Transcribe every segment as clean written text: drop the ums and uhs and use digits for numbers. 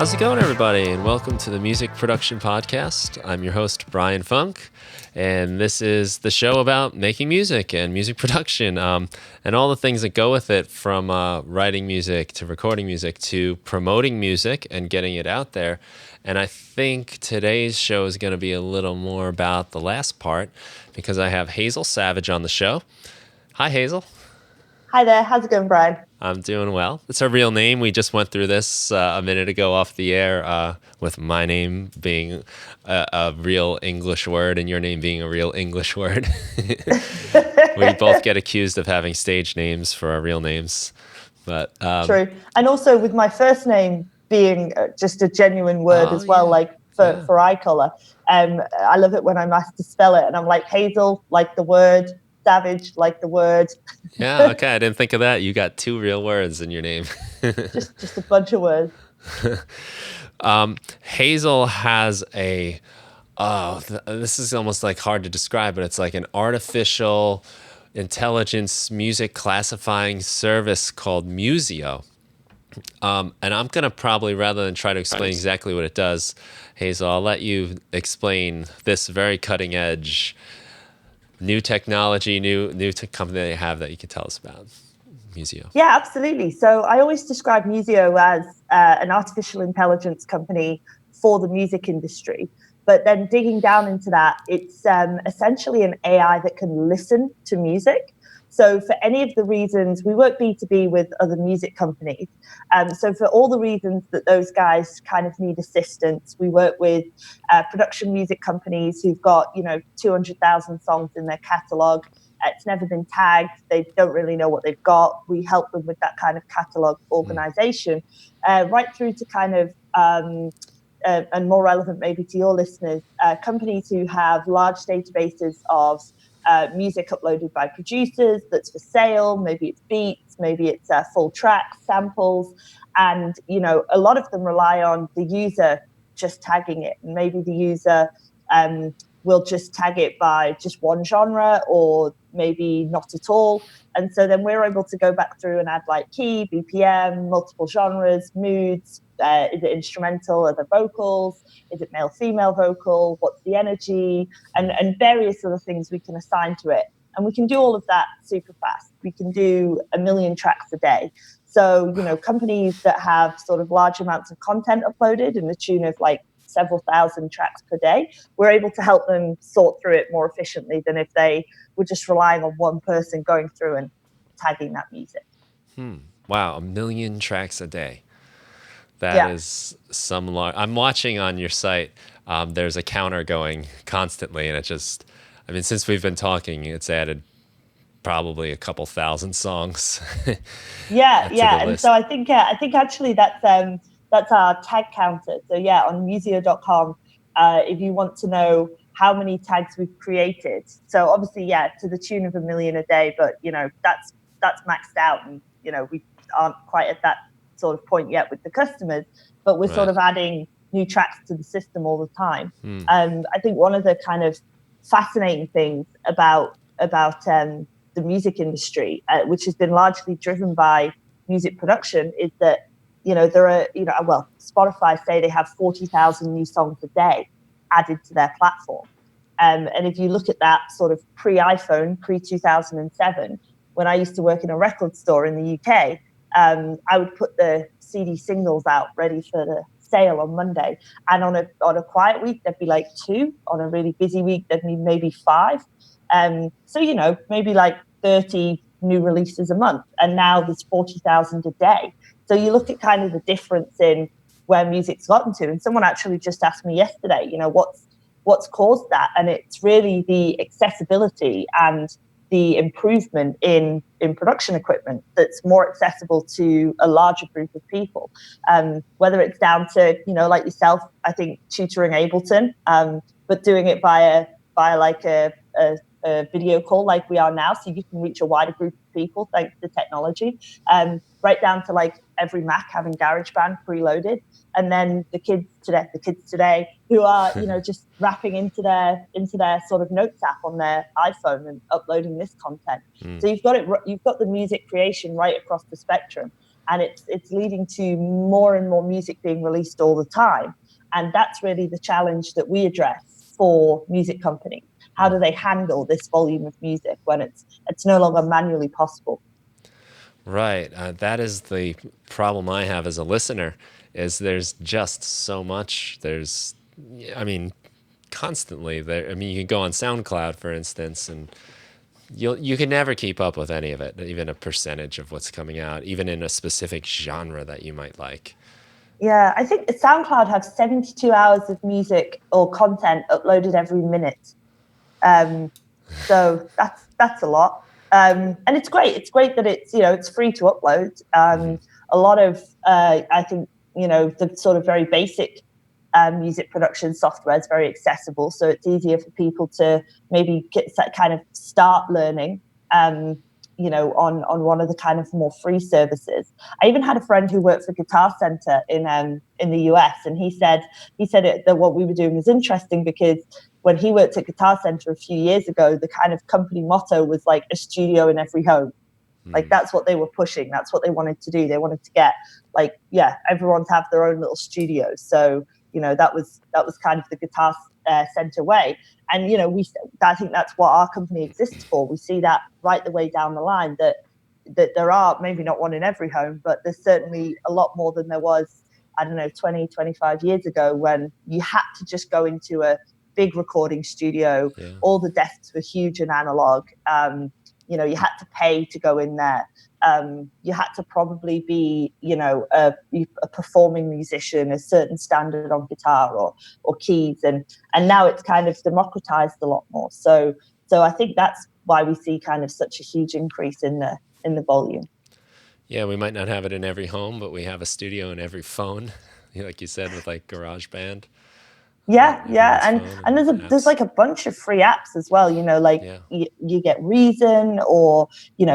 How's it going, everybody? And welcome to the Music Production Podcast. I'm your host, Brian Funk, and this is the show about making music and music production and all the things that go with it, from writing music to recording music to promoting music and getting it out there. And I think today's show is going to be a little more about the last part because I have Hazel Savage on the show. Hi, Hazel. Hi there. How's it going, Brian? I'm doing well. It's her real name. We just went through this a minute ago off the air with my name being a real English word and your name being a real English word. We both get accused of having stage names for our real names. But True. And also with my first name being just a genuine word as well, for eye color. I love it when I'm asked to spell it and I'm like, Hazel, like the word, Savage, like the word. Yeah, okay. I didn't think of that. You got two real words in your name. just a bunch of words. Hazel has this is almost like hard to describe, but it's like an artificial intelligence music classifying service called Musiio. And I'm going to probably, rather than try to explain exactly what it does, Hazel, I'll let you explain this very cutting edge new technology, new company that you have that you can tell us about, Musiio. Yeah, absolutely. So I always describe Musiio as an artificial intelligence company for the music industry. But then digging down into that, it's essentially an AI that can listen to music. So for any of the reasons, we work B2B with other music companies. So for all the reasons that those guys kind of need assistance, we work with production music companies who've got, 200,000 songs in their catalog. It's never been tagged. They don't really know what they've got. We help them with that kind of catalog organization, right through to kind of, and more relevant maybe to your listeners, companies who have large databases of music uploaded by producers that's for sale. Maybe it's beats, maybe it's full tracks, samples. And, a lot of them rely on the user just tagging it. And maybe the user will just tag it by just one genre or maybe not at all. And so then we're able to go back through and add like key, BPM, multiple genres, moods. Is it instrumental? Are there vocals? Is it male-female vocal? What's the energy? And various other things we can assign to it. And we can do all of that super fast. We can do 1 million tracks a day. So, companies that have sort of large amounts of content uploaded in the tune of like several thousand tracks per day, we're able to help them sort through it more efficiently than if they were just relying on one person going through and tagging that music. Wow, 1 million tracks a day. That is some large. I'm watching on your site. There's a counter going constantly, and since we've been talking, it's added probably a couple thousand songs. And so I think actually that's our tag counter. So on Musiio.com, if you want to know how many tags we've created. So obviously, to the tune of 1 million a day, but that's maxed out, and we aren't quite at that sort of point yet with the customers, but we're sort of adding new tracks to the system all the time. I think one of the kind of fascinating things about the music industry, which has been largely driven by music production, is that there are Spotify say they have 40,000 new songs a day added to their platform, and if you look at that sort of pre-iPhone, pre-2007, when I used to work in a record store in the UK, I would put the CD singles out ready for the sale on Monday, and on a quiet week there'd be like 2. On a really busy week there'd be maybe 5. So maybe like 30 new releases a month, and now there's 40,000 a day. So you look at kind of the difference in where music's gotten to, and someone actually just asked me yesterday, what's caused that, and it's really the accessibility and the improvement in production equipment that's more accessible to a larger group of people. Whether it's down to, like yourself, I think tutoring Ableton, but doing it via like a video call like we are now, so you can reach a wider group of people thanks to technology, right down to like every Mac having GarageBand preloaded, and then the kids today who are just rapping into their sort of notes app on their iPhone and uploading this content. So you've got the music creation right across the spectrum. and it's leading to more and more music being released all the time. And that's really the challenge that we address for music companies. How do they handle this volume of music when it's no longer manually possible? Right. That is the problem I have as a listener, is there's just so much. Constantly there. I mean, you can go on SoundCloud, for instance, and you can never keep up with any of it, even a percentage of what's coming out, even in a specific genre that you might like. Yeah, I think SoundCloud has 72 hours of music or content uploaded every minute. So that's a lot. And it's great. It's great that it's free to upload. A lot of, I think, the sort of very basic music production software is very accessible. So it's easier for people to maybe kind of start learning, on one of the kind of more free services. I even had a friend who worked for Guitar Center in the US, and he said that what we were doing was interesting because when he worked at Guitar Center a few years ago, the kind of company motto was like a studio in every home. Like that's what they were pushing. That's what they wanted to do. They wanted to get everyone to have their own little studio. So that was kind of the Guitar Center way. And I think that's what our company exists for. We see that right the way down the line, that there are maybe not one in every home, but there's certainly a lot more than there was, I don't know, 20, 25 years ago, when you had to just go into a big recording studio. Yeah. All the desks were huge and analog. You had to pay to go in there. You had to probably be, a performing musician, a certain standard on guitar or keys, and now it's kind of democratized a lot more. So I think that's why we see kind of such a huge increase in the volume. Yeah, we might not have it in every home, but we have a studio in every phone, like you said, with like GarageBand. Yeah, and there's like a bunch of free apps as well. You get Reason or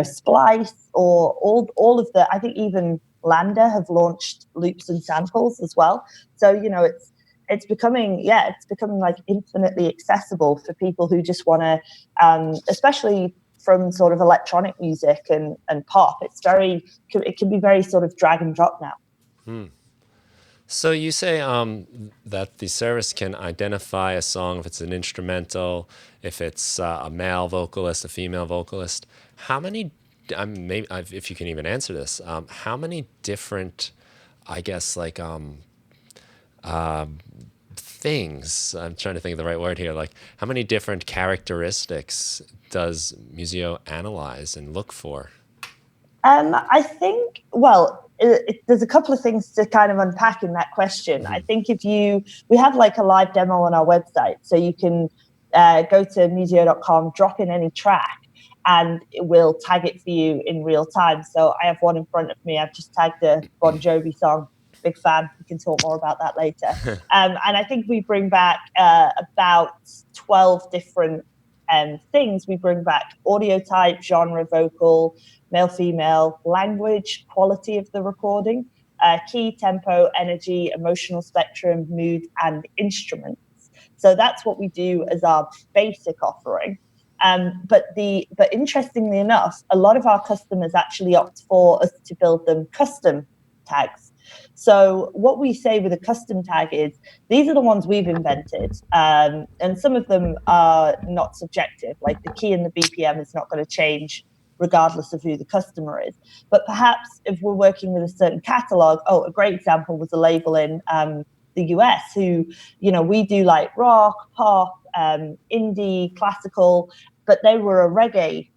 Splice or all of the. I think even Lambert have launched loops and samples as well. So it's becoming like infinitely accessible for people who just want to, especially from sort of electronic music and pop. It can be very sort of drag and drop now. So you say that the service can identify a song if it's an instrumental, if it's a male vocalist, a female vocalist. How many, maybe if you can even answer this, how many different, I guess, like things, I'm trying to think of the right word here, like how many different characteristics does Musiio analyze and look for? I think, there's a couple of things to kind of unpack in that question. Mm-hmm. I think we have like a live demo on our website, so you can go to Musiio.com, drop in any track, and it will tag it for you in real time. So I have one in front of me. I've just tagged a Bon Jovi song. Big fan. We can talk more about that later. And I think we bring back about 12 different things. We bring back audio type, genre, vocal, male, female, language, quality of the recording, key, tempo, energy, emotional spectrum, mood, and instruments. So that's what we do as our basic offering. But interestingly enough, a lot of our customers actually opt for us to build them custom tags. So what we say with a custom tag is, these are the ones we've invented, and some of them are not subjective, like the key and the BPM is not going to change regardless of who the customer is. But perhaps if we're working with a certain catalog, a great example was a label in the US who, we do like rock, pop, indie, classical, but they were a reggae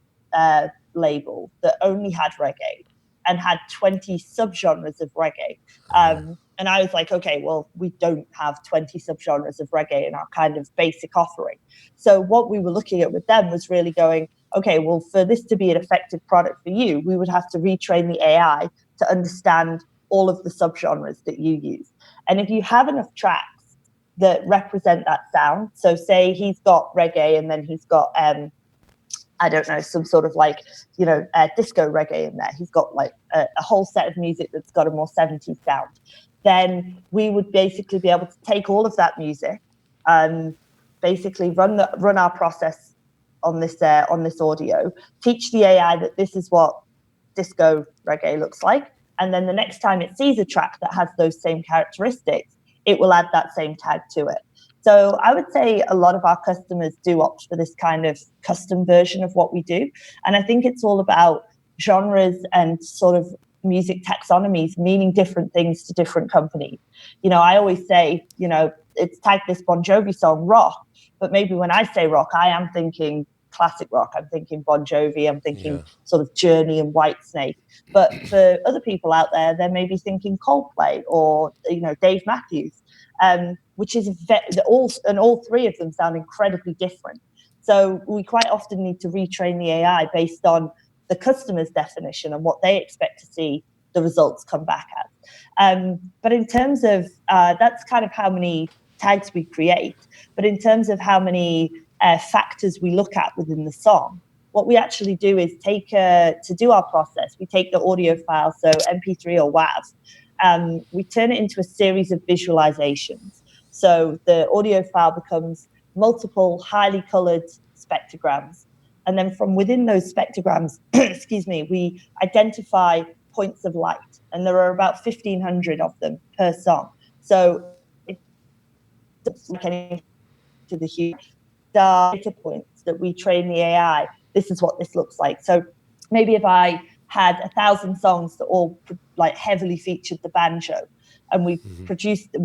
label that only had reggae and had 20 subgenres of reggae. And I was like, okay, well, we don't have 20 subgenres of reggae in our kind of basic offering. So what we were looking at with them was really going, okay, well, for this to be an effective product for you, we would have to retrain the AI to understand all of the subgenres that you use. And if you have enough tracks that represent that sound, so say he's got reggae and then he's got I don't know, some sort of like, disco reggae in there. He's got like a whole set of music that's got a more 70s sound. Then we would basically be able to take all of that music and basically run our process on this audio, teach the AI that this is what disco reggae looks like, And then the next time it sees a track that has those same characteristics, it will add that same tag to it. So I would say a lot of our customers do opt for this kind of custom version of what we do. And I think it's all about genres and sort of music taxonomies meaning different things to different companies. I always say, it's tag this Bon Jovi song rock, but maybe when I say rock, I am thinking classic rock. I'm thinking Bon Jovi. I'm thinking sort of Journey and Whitesnake. But for other people out there, they may be thinking Coldplay or Dave Matthews, which is all three of them sound incredibly different. So we quite often need to retrain the AI based on the customer's definition and what they expect to see the results come back as. But in terms of that's kind of how many tags we create. But in terms of how many factors we look at within the song, what we actually do is to do our process, we take the audio file, so MP3 or WAV, we turn it into a series of visualizations. So the audio file becomes multiple highly colored spectrograms. And then from within those spectrograms, we identify points of light. And there are about 1,500 of them per song. So it's like any to the huge data points that we train the AI. This is what this looks like. So maybe if I had 1,000 songs that all like heavily featured the banjo, and we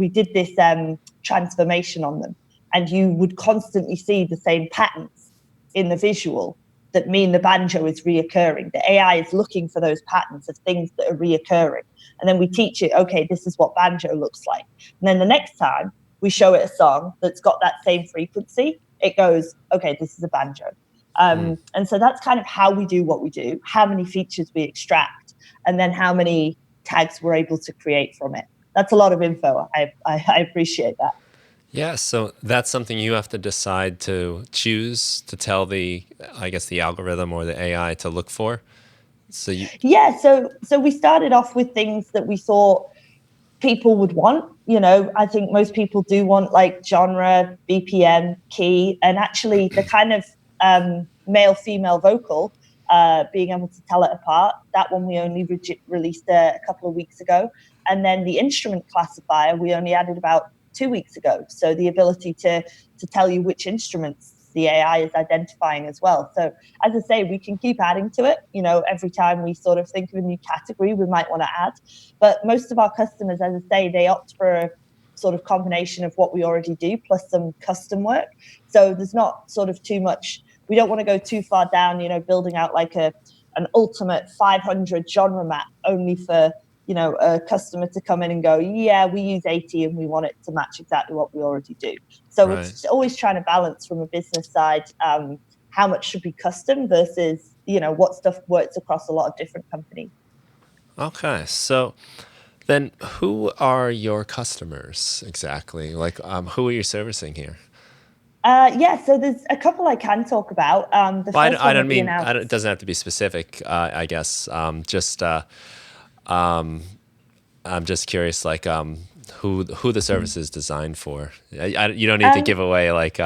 did this transformation on them, and you would constantly see the same patterns in the visual that mean the banjo is reoccurring. The AI is looking for those patterns of things that are reoccurring. And then we teach it, okay, this is what banjo looks like. And then the next time we show it a song that's got that same frequency, it goes, okay, this is a banjo. And so that's kind of how we do what we do, how many features we extract, and then how many tags we're able to create from it. That's a lot of info. I appreciate that. Yeah, so that's something you have to decide to choose to tell the algorithm or the AI to look for. So we started off with things that we thought people would want. I think most people do want like genre, BPM, key, and actually the kind of male-female vocal, being able to tell it apart. That one we only released a couple of weeks ago. And then the instrument classifier we only added about 2 weeks ago. So the ability to tell you which instruments the AI is identifying as well. So as I say, we can keep adding to it. Every time we sort of think of a new category, we might want to add. But most of our customers, as I say, they opt for a sort of combination of what we already do plus some custom work. So there's not sort of too much. We don't want to go too far down, building out like an ultimate 500 genre map only for a customer to come in and go, yeah, we use 80 and we want it to match exactly what we already do. So It's always trying to balance from a business side, how much should be custom versus, what stuff works across a lot of different companies. Okay. So then who are your customers exactly? Like, who are you servicing here? So there's a couple I can talk about. It doesn't have to be specific, I guess. I'm just curious, like, who the service is designed for. You don't need to give away like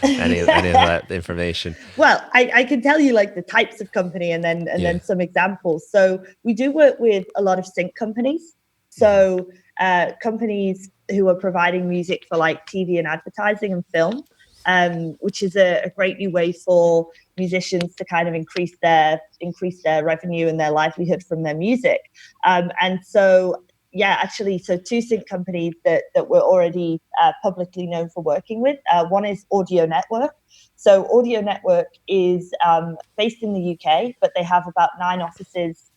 any of that information. Well, I can tell you like the types of company and then some examples. So we do work with a lot of sync companies. So companies who are providing music for like TV and advertising and film, which is a great new way for musicians to kind of increase their revenue and their livelihood from their music. So two sync companies that we're already publicly known for working with. One is Audio Network. So Audio Network is based in the UK, but they have about 9 offices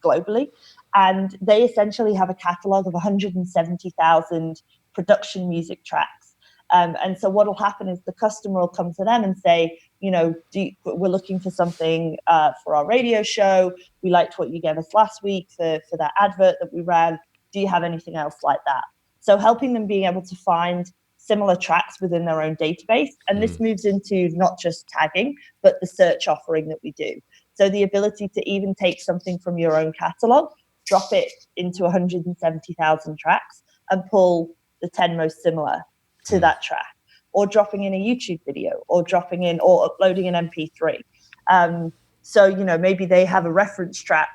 globally. And they essentially have a catalogue of 170,000 production music tracks. And so what will happen is the customer will come to them and say, we're looking for something for our radio show. We liked what you gave us last week for that advert that we ran. Do you have anything else like that? So helping them being able to find similar tracks within their own database. And this moves into not just tagging, but the search offering that we do. So the ability to even take something from your own catalog, drop it into 170,000 tracks and pull the 10 most similar to that track, or dropping in a YouTube video, or dropping in or uploading an MP3. So maybe they have a reference track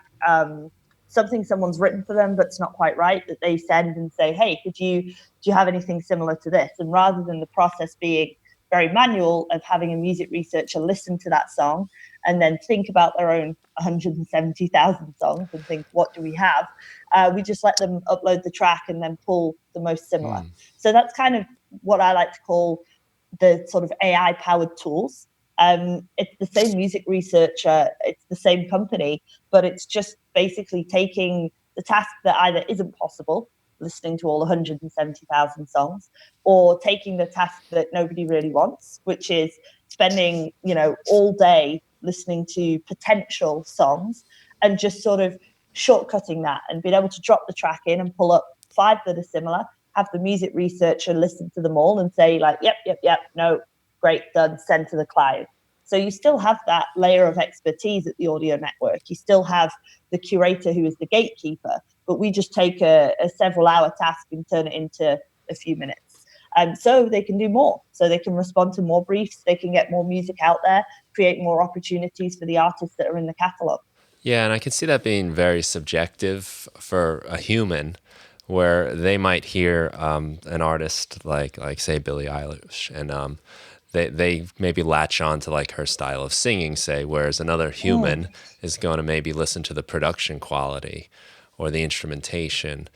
something someone's written for them but's not quite right, that they send and say, hey, do you have anything similar to this? And rather than the process being very manual of having a music researcher listen to that song and then think about their own 170,000 songs and think, what do we have? We just let them upload the track and then pull the most similar. So that's kind of what I like to call the sort of AI powered tools. It's the same music researcher, it's the same company, but it's just basically taking the task that either isn't possible, listening to all 170,000 songs, or taking the task that nobody really wants, which is spending, all day listening to potential songs and just sort of shortcutting that and being able to drop the track in and pull up 5 that are similar, have the music researcher listen to them all and say like, yep, no, great, done, send to the client. So you still have that layer of expertise at the audio network. You still have the curator who is the gatekeeper, but we just take a several-hour task and turn it into a few minutes. So they can do more. So they can respond to more briefs. They can get more music out there, create more opportunities for the artists that are in the catalog. Yeah, and I can see that being very subjective for a human, where they might hear an artist like say Billie Eilish, and they maybe latch on to like her style of singing, say, whereas another human is going to maybe listen to the production quality or the instrumentation,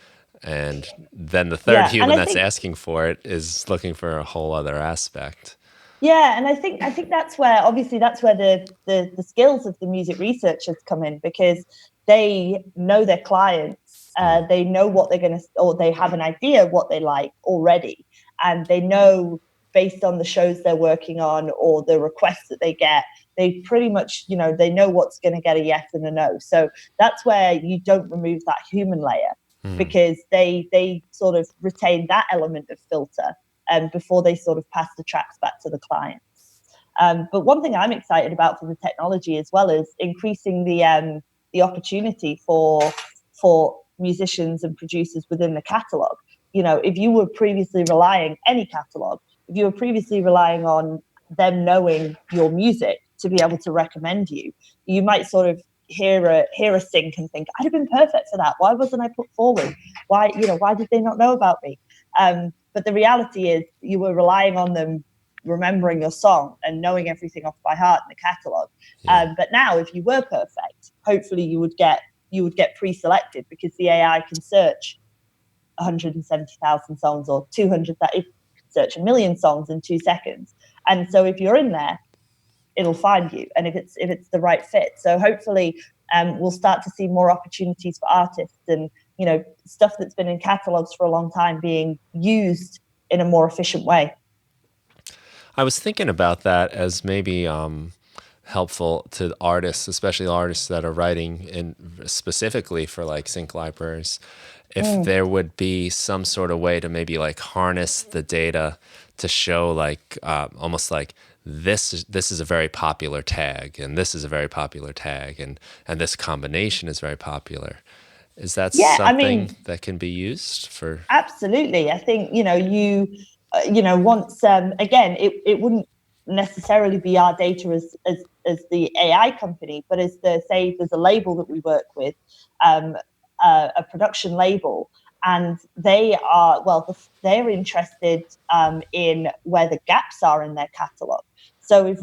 and then the third human that's asking for it is looking for a whole other aspect. Yeah, and I think that's where the skills of the music researchers come in, because they know their clients, they know what they're going to, or they have an idea of what they like already, and they know based on the shows they're working on or the requests that they get, they pretty much, they know what's going to get a yes and a no. So that's where you don't remove that human layer, because they sort of retain that element of filter before they sort of pass the tracks back to the clients. But one thing I'm excited about for the technology as well is increasing the opportunity for musicians and producers within the catalog. If you were previously relying on them knowing your music to be able to recommend you, you might sort of hear a sync and think, I'd have been perfect for that. Why wasn't I put forward? Why did they not know about me? But the reality is you were relying on them remembering your song and knowing everything off by heart in the catalog. But now, if you were perfect, hopefully you would get pre-selected, because the AI can search 170,000 songs or 200, that it can search 1 million songs in 2 seconds. And so if you're in there, it'll find you, and if it's the right fit. So hopefully we'll start to see more opportunities for artists, and stuff that's been in catalogs for a long time being used in a more efficient way. I was thinking about that as maybe helpful to artists, especially artists that are writing in specifically for like sync libraries. If there would be some sort of way to maybe like harness the data to show like almost like this is a very popular tag, and this is a very popular tag, and this combination is very popular. Is that something that can be used for? Absolutely. I think, once, again, it wouldn't necessarily be our data as the AI company, but as say there's a label that we work with, a production label, and they're interested in where the gaps are in their catalog. So if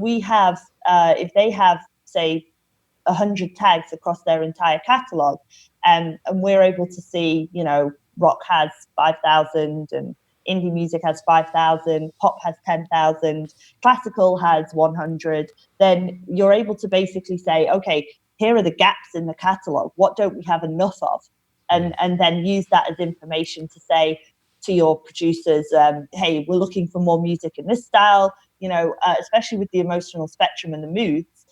they have, say, 100 tags across their entire catalog, and we're able to see, rock has 5,000 and indie music has 5,000, pop has 10,000, classical has 100, then you're able to basically say, okay, here are the gaps in the catalog. What don't we have enough of? And then use that as information to say to your producers, hey, we're looking for more music in this style, especially with the emotional spectrum and the moods,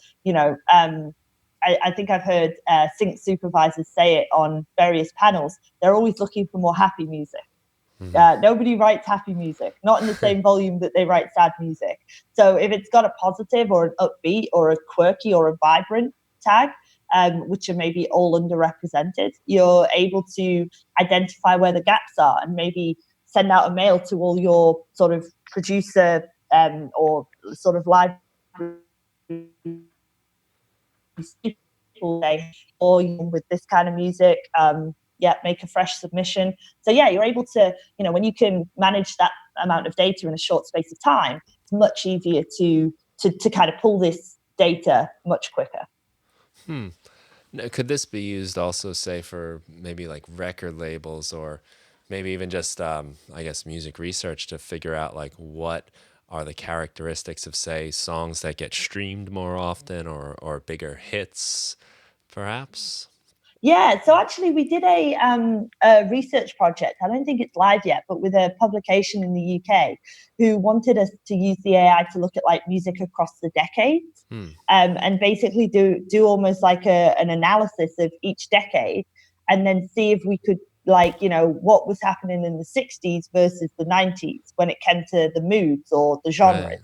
I think I've heard sync supervisors say it on various panels. They're always looking for more happy music. Nobody writes happy music, not in the same volume that they write sad music. So if it's got a positive or an upbeat or a quirky or a vibrant tag, which are maybe all underrepresented, you're able to identify where the gaps are and maybe send out a mail to all your sort of producer or sort of live will say, or with this kind of music, make a fresh submission. So yeah, you're able to, when you can manage that amount of data in a short space of time, it's much easier to kind of pull this data much quicker. Could this be used also, say, for maybe like record labels, or maybe even just, I guess, music research to figure out like what are the characteristics of, say, songs that get streamed more often, or bigger hits, perhaps? Yeah, so actually we did a research project. I don't think it's live yet, but with a publication in the UK who wanted us to use the AI to look at like music across the decades, and basically do almost like an analysis of each decade, and then see if we could what was happening in the 60s versus the 90s when it came to the moods or the genres.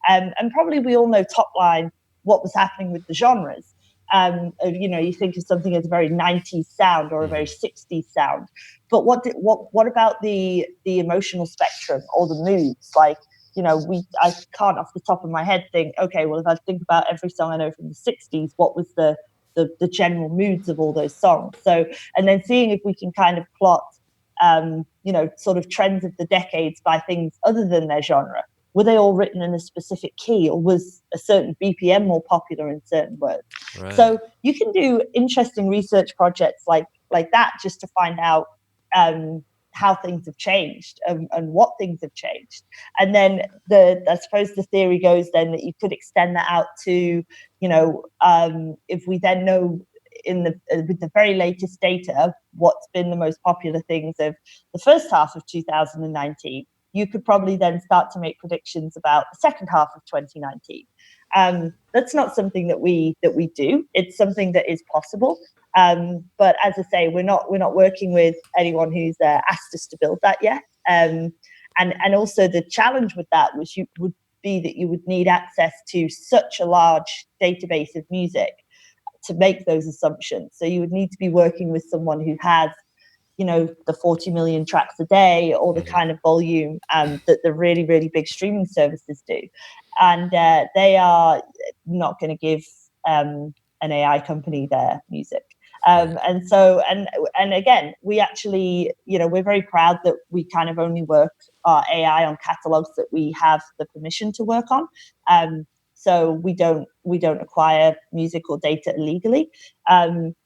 Right. And probably we all know top line what was happening with the genres. You think of something as a very 90s sound or a very 60s sound, but what about the emotional spectrum or the moods? Like, I can't off the top of my head think, okay, well, if I think about every song I know from the 60s, what was the general moods of all those songs? So, and then seeing if we can kind of plot, sort of trends of the decades by things other than their genre. Were they all written in a specific key, or was a certain BPM more popular in certain words? Right. So you can do interesting research projects like that just to find out how things have changed and what things have changed. And then I suppose the theory goes then that you could extend that out to, if we then know with the very latest data what's been the most popular things of the first half of 2019, you could probably then start to make predictions about the second half of 2019. That's not something that we do. It's something that is possible. But as I say, we're not working with anyone who's asked us to build that yet. And also the challenge with that would be that you would need access to such a large database of music to make those assumptions. So you would need to be working with someone who has, the 40 million tracks a day, or the kind of volume that the really, really big streaming services do. And they are not going to give an AI company their music. And so, and again, we actually, we're very proud that we kind of only work our AI on catalogs that we have the permission to work on. So we don't acquire music or data illegally,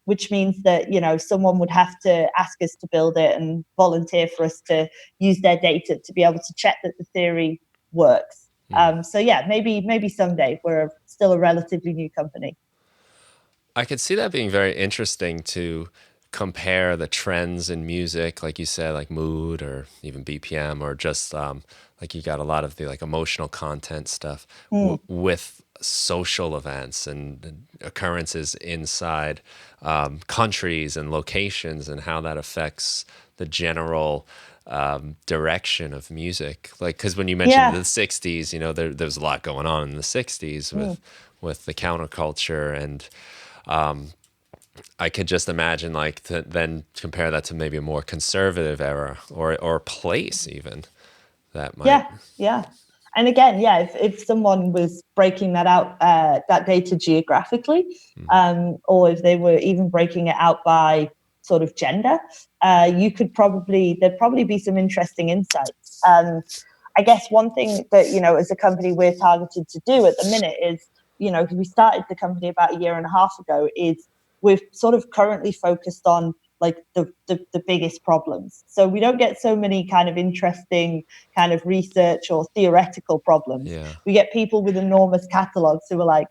which means that, someone would have to ask us to build it and volunteer for us to use their data to be able to check that the theory works. So yeah, maybe someday. We're still a relatively new company. I could see that being very interesting to compare the trends in music, like you said, like mood or even BPM, or just like you got a lot of the like emotional content stuff with social events and occurrences inside countries and locations, and how that affects the general direction of music. Like, because when you mentioned the 60s, there's a lot going on in the 60s with the counterculture, and I could just imagine like to then compare that to maybe a more conservative era or place even that might. Yeah. And again, if someone was breaking that out, that data geographically, or if they were even breaking it out by sort of gender, there'd probably be some interesting insights. I guess one thing that, as a company we're targeted to do at the minute is, because we started the company about a year and a half ago, is we're sort of currently focused on like the biggest problems. So we don't get so many kind of interesting kind of research or theoretical problems. Yeah. We get people with enormous catalogs who are like,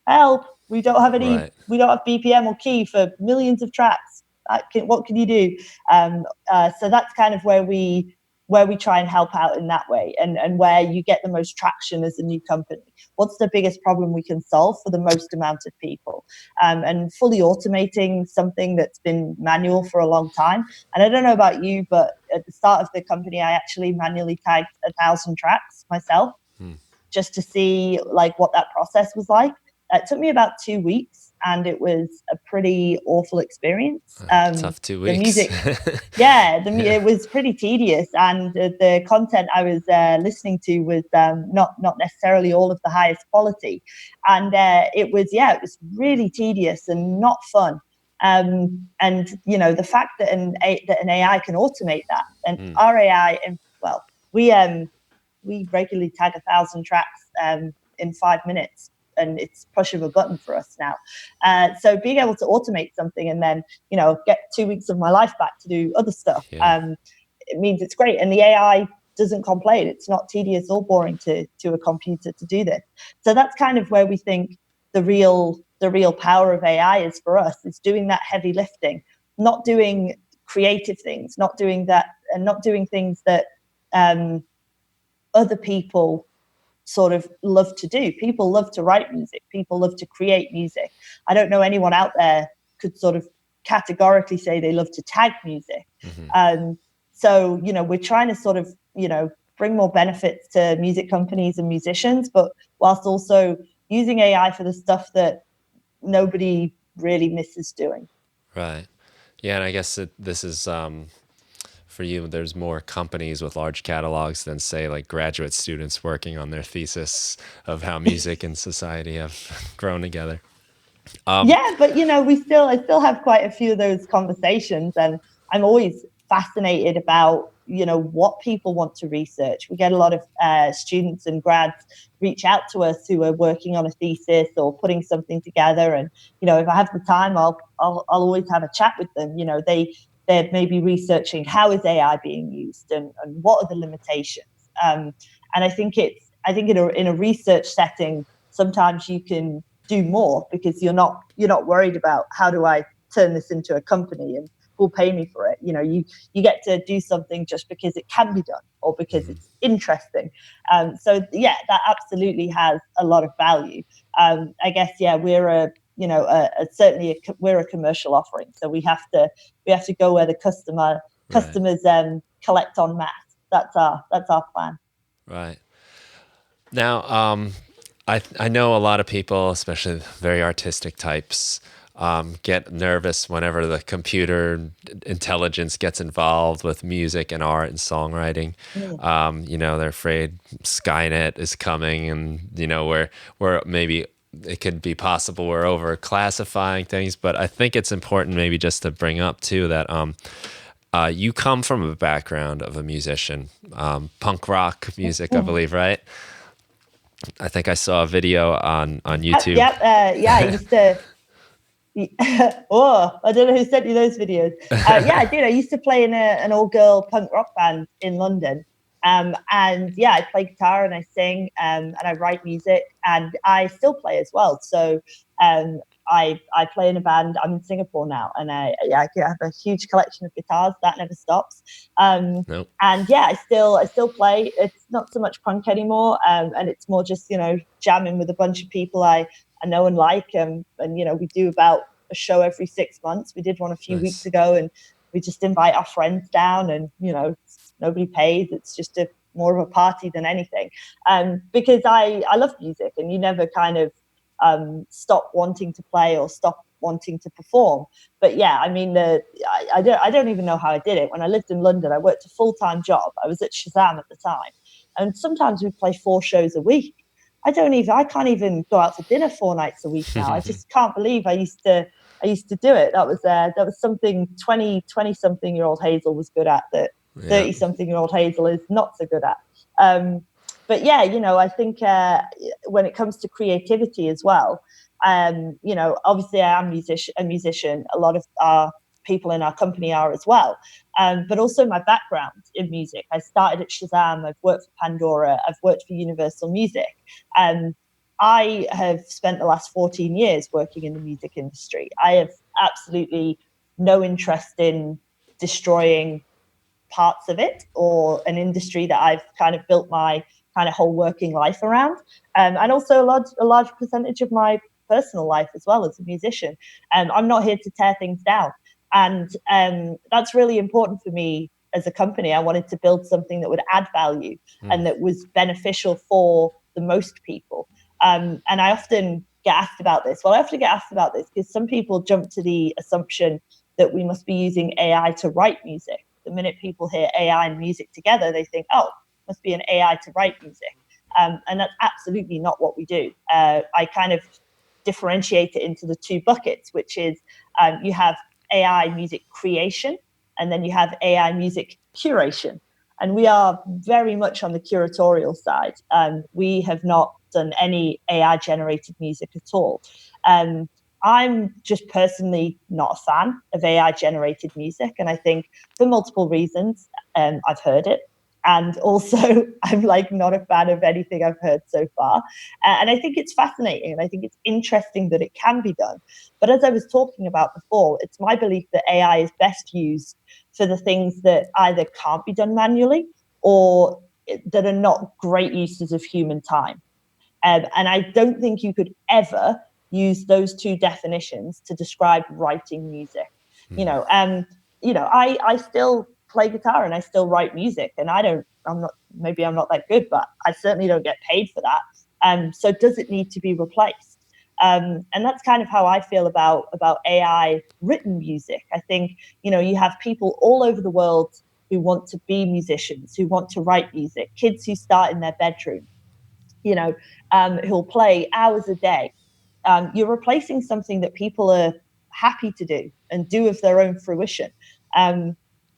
help, we don't have BPM or key for millions of tracks. What can you do? So that's kind of where we try and help out in that way, and where you get the most traction as a new company. What's the biggest problem we can solve for the most amount of people? And fully automating something that's been manual for a long time. And I don't know about you, but at the start of the company, I actually manually tagged 1,000 tracks myself, just to see like what that process was like. It took me about 2 weeks. and it was a pretty awful experience. Tough 2 weeks. The music, it was pretty tedious, and the content I was listening to was not necessarily all of the highest quality, and it was really tedious and not fun. And the fact that an AI can automate that, and our AI, and well, we regularly tag 1,000 tracks in 5 minutes, and it's push of a button for us now. So being able to automate something and then get 2 weeks of my life back to do other stuff, it means it's great. And the AI doesn't complain. It's not tedious or boring to a computer to do this. So that's kind of where we think the real power of AI is for us, is doing that heavy lifting, not doing creative things, not doing that, and not doing things that other people sort of love to do. People love to write music. People love to create music. I don't know anyone out there could sort of categorically say they love to tag music. So, we're trying to sort of, bring more benefits to music companies and musicians, but whilst also using AI for the stuff that nobody really misses doing. Right. Yeah. And I guess this is, for you, there's more companies with large catalogs than, say, like graduate students working on their thesis of how music and society have grown together. But I still have quite a few of those conversations, and I'm always fascinated about what people want to research. We get a lot of students and grads reach out to us who are working on a thesis or putting something together, and if I have the time, I'll always have a chat with them. They're maybe researching how is AI being used, and what are the limitations. And I think in a research setting, sometimes you can do more because you're not worried about how do I turn this into a company and who'll pay me for it. You get to do something just because it can be done or because it's interesting. So that absolutely has a lot of value. I guess we're we're a commercial offering, so we have to go where the customers collect en masse. That's our plan. Right. Now, I know a lot of people, especially very artistic types, get nervous whenever the computer intelligence gets involved with music and art and songwriting. They're afraid Skynet is coming, and where maybe it could be possible we're over classifying things. But I think it's important maybe just to bring up too that you come from a background of a musician, punk rock music, I believe, right? I think I saw a video on YouTube. I used to. Oh, I don't know who sent you those videos. I did. I used to play in an all-girl punk rock band in London. I play guitar and I sing, and I write music, and I still play as well. So I play in a band. I'm in Singapore now, and I have a huge collection of guitars that never stops. Nope. And I still play. It's not so much punk anymore, and it's more just jamming with a bunch of people I know and like, and we do about a show every 6 months. We did one a few weeks ago, and we just invite our friends down, and nobody pays. It's just more of a party than anything. Because I love music, and you never kind of stop wanting to play or stop wanting to perform. But I don't even know how I did it. When I lived in London, I worked a full-time job. I was at Shazaam at the time, and sometimes we'd play 4 shows a week. I can't even go out for dinner 4 nights a week now. I just can't believe I used to do it. That was something 20 something year old Hazel was good at, that 30 something year old Hazel is not so good at. I think when it comes to creativity as well, obviously I am a musician. A lot of our people in our company are as well. But also my background in music. I started at Shazaam. I've worked for Pandora. I've worked for Universal Music. I have spent the last 14 years working in the music industry. I have absolutely no interest in destroying parts of it or an industry that I've kind of built my kind of whole working life around. And also a large percentage of my personal life as well as a musician. I'm not here to tear things down. And that's really important for me as a company. I wanted to build something that would add value and that was beneficial for the most people. And I often get asked about this? Well, I often get asked about this because some people jump to the assumption that we must be using AI to write music. The minute people hear AI and music together, they think, oh, must be an AI to write music. And that's absolutely not what we do. I kind of differentiate it into the two buckets, which is you have AI music creation, and then you have AI music curation. And we are very much on the curatorial side. We have not done any AI generated music at all. I'm just personally not a fan of AI generated music. And I think for multiple reasons, I've heard it. And also, I'm like not a fan of anything I've heard so far. And I think it's fascinating, and I think it's interesting that it can be done. But as I was talking about before, it's my belief that AI is best used for the things that either can't be done manually or that are not great uses of human time. And I don't think you could ever use those two definitions to describe writing music. Mm. I still play guitar and I still write music, and maybe I'm not that good, but I certainly don't get paid for that. So does it need to be replaced? And that's kind of how I feel about AI written music. I think, you have people all over the world who want to be musicians, who want to write music, kids who start in their bedroom, who'll play hours a day. You're replacing something that people are happy to do and do of their own fruition.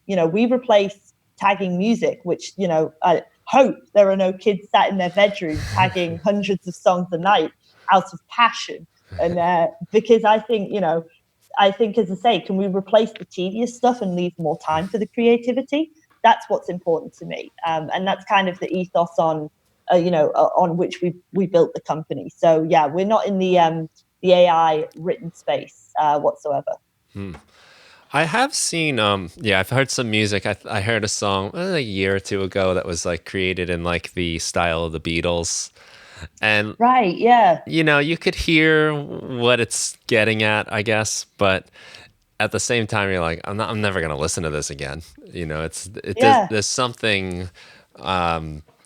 We replace tagging music, which, I hope there are no kids sat in their bedroom tagging hundreds of songs a night out of passion. And because I think, as I say, can we replace the tedious stuff and leave more time for the creativity? That's what's important to me. And that's kind of the ethos on which we built the company. So yeah, we're not in the AI written space whatsoever. I have seen, I've heard some music. I heard a song a year or two ago that was like created in like the style of the Beatles. And right, yeah, you could hear what it's getting at, I guess, but at the same time, you're like, I'm never going to listen to this again. There's something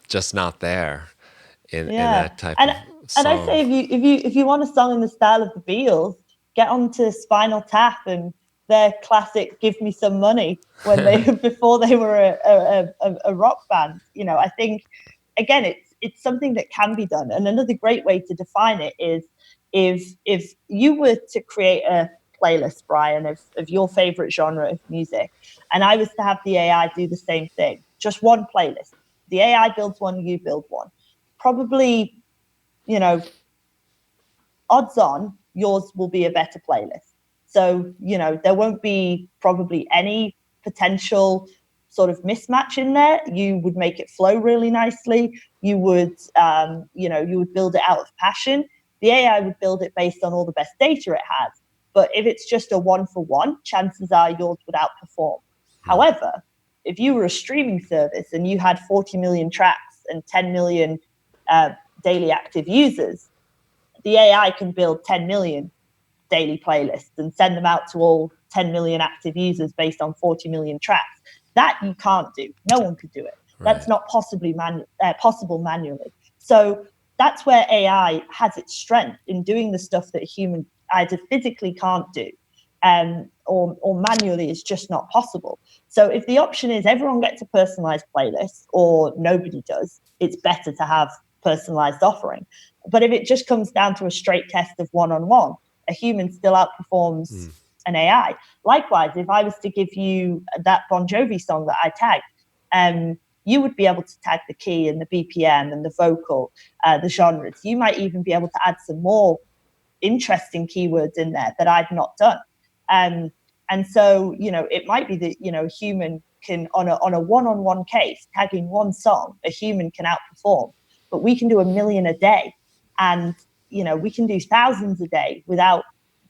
just not there in that type of song. And I say if you want a song in the style of the Beatles, get on to Spinal Tap and their classic "Give Me Some Money" before they were a rock band. I think again it's something that can be done. And another great way to define it is if you were to create a playlist, Brian, of your favorite genre of music, and I was to have the AI do the same thing, just one playlist. The AI builds one, you build one. Probably, odds on yours will be a better playlist. So, there won't be probably any potential sort of mismatch in there. You would make it flow really nicely. You would, you would build it out of passion. The AI would build it based on all the best data it has. But if it's just a 1-for-1, chances are yours would outperform. However, if you were a streaming service and you had 40 million tracks and 10 million daily active users, the AI can build 10 million daily playlists and send them out to all 10 million active users based on 40 million tracks. That you can't do. No one could do it. Right. That's not possible manually. So that's where AI has its strength in doing the stuff that a human either physically can't do or manually is just not possible. So if the option is everyone gets a personalized playlist or nobody does, it's better to have personalized offering. But if it just comes down to a straight test of one-on-one, a human still outperforms an AI. Likewise, if I was to give you that Bon Jovi song that I tagged, you would be able to tag the key and the BPM and the vocal, the genres. You might even be able to add some more interesting keywords in there that I've not done. And so, it might be that, a human can, on a one-on-one case, tagging one song, a human can outperform. But we can do 1 million a day. And, we can do thousands a day without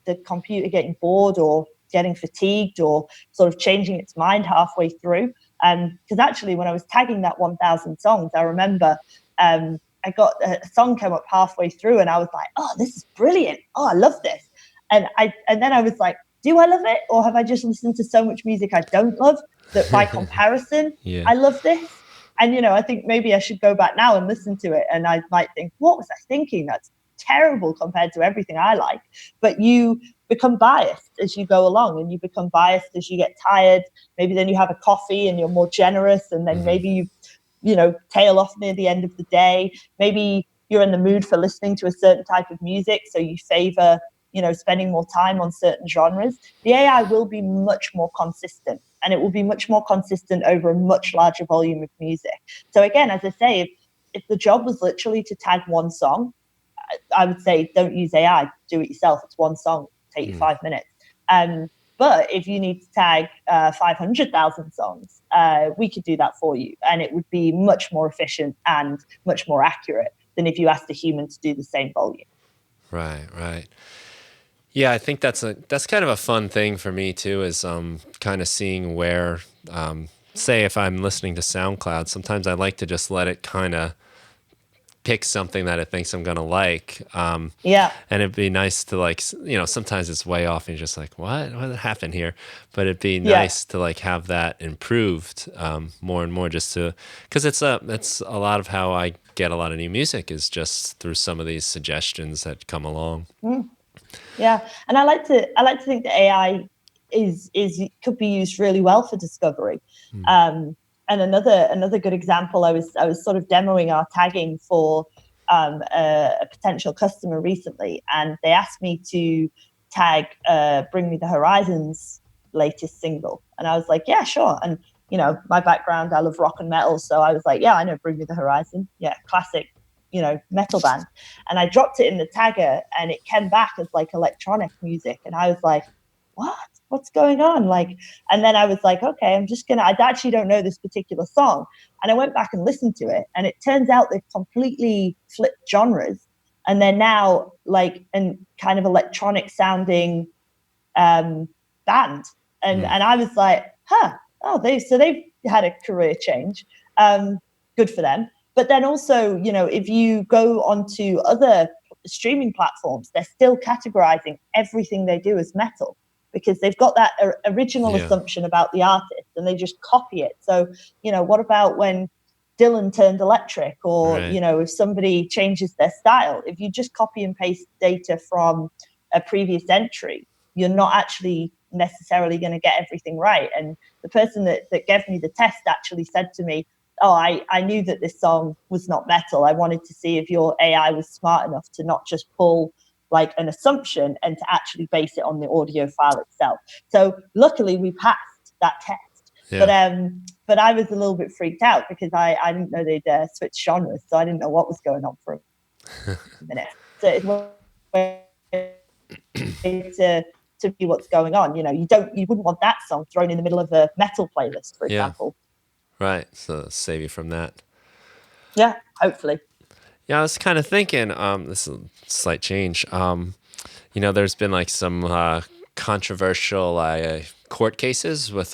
the computer getting bored or getting fatigued or sort of changing its mind halfway through. Because actually, when I was tagging that 1,000 songs, I remember I got a song come up halfway through and I was like, oh, this is brilliant. Oh, I love this. And then I was like, do I love it? Or have I just listened to so much music I don't love that by comparison, I love this? And, I think maybe I should go back now and listen to it. And I might think, what was I thinking? That's terrible compared to everything I like. But you become biased as you go along, and you become biased as you get tired. Maybe then you have a coffee and you're more generous, and then maybe you tail off near the end of the day. Maybe you're in the mood for listening to a certain type of music, so you favor spending more time on certain genres. The AI will be much more consistent, and it will be much more consistent over a much larger volume of music. So again, as I say, if the job was literally to tag one song, I would say don't use AI, do it yourself. It's one song, take you 5 minutes. But if you need to tag 500,000 songs, we could do that for you, and it would be much more efficient and much more accurate than if you asked a human to do the same volume. Right. Yeah, I think that's kind of a fun thing for me too, is kind of seeing where, say if I'm listening to SoundCloud, sometimes I like to just let it kind of pick something that it thinks I'm going to like. And it'd be nice to like, sometimes it's way off and you're just like, what happened here? But it'd be nice to like have that improved more and more, just to, because it's a lot of how I get a lot of new music is just through some of these suggestions that come along. Yeah, and I like to think that AI could be used really well for discovery. And another good example, I was sort of demoing our tagging for a potential customer recently, and they asked me to tag Bring Me the Horizon's latest single, and I was like, yeah, sure. And my background, I love rock and metal, so I was like, yeah, I know Bring Me the Horizon, yeah, classic metal band. And I dropped it in the tagger, and it came back as like electronic music, and I was like, what's going on? Like, and then I was like, okay, I actually don't know this particular song. And I went back and listened to it, and it turns out they've completely flipped genres, and they're now like an kind of electronic sounding band. And I was like, they've had a career change. Good for them. But then also, if you go onto other streaming platforms, they're still categorizing everything they do as metal, because they've got that original assumption about the artist, and they just copy it. So, what about when Dylan turned electric, or, if somebody changes their style? If you just copy and paste data from a previous entry, you're not actually necessarily going to get everything right. And the person that gave me the test actually said to me, I knew that this song was not metal. I wanted to see if your AI was smart enough to not just pull like an assumption and to actually base it on the audio file itself. So luckily we passed that test. But I was a little bit freaked out, because I didn't know they'd switch genres, so I didn't know what was going on for a minute. So it's to be what's going on. You wouldn't want that song thrown in the middle of a metal playlist, for example. Right, so save you from that. Yeah, hopefully. Yeah, I was kind of thinking, this is a slight change. There's been like some controversial court cases with,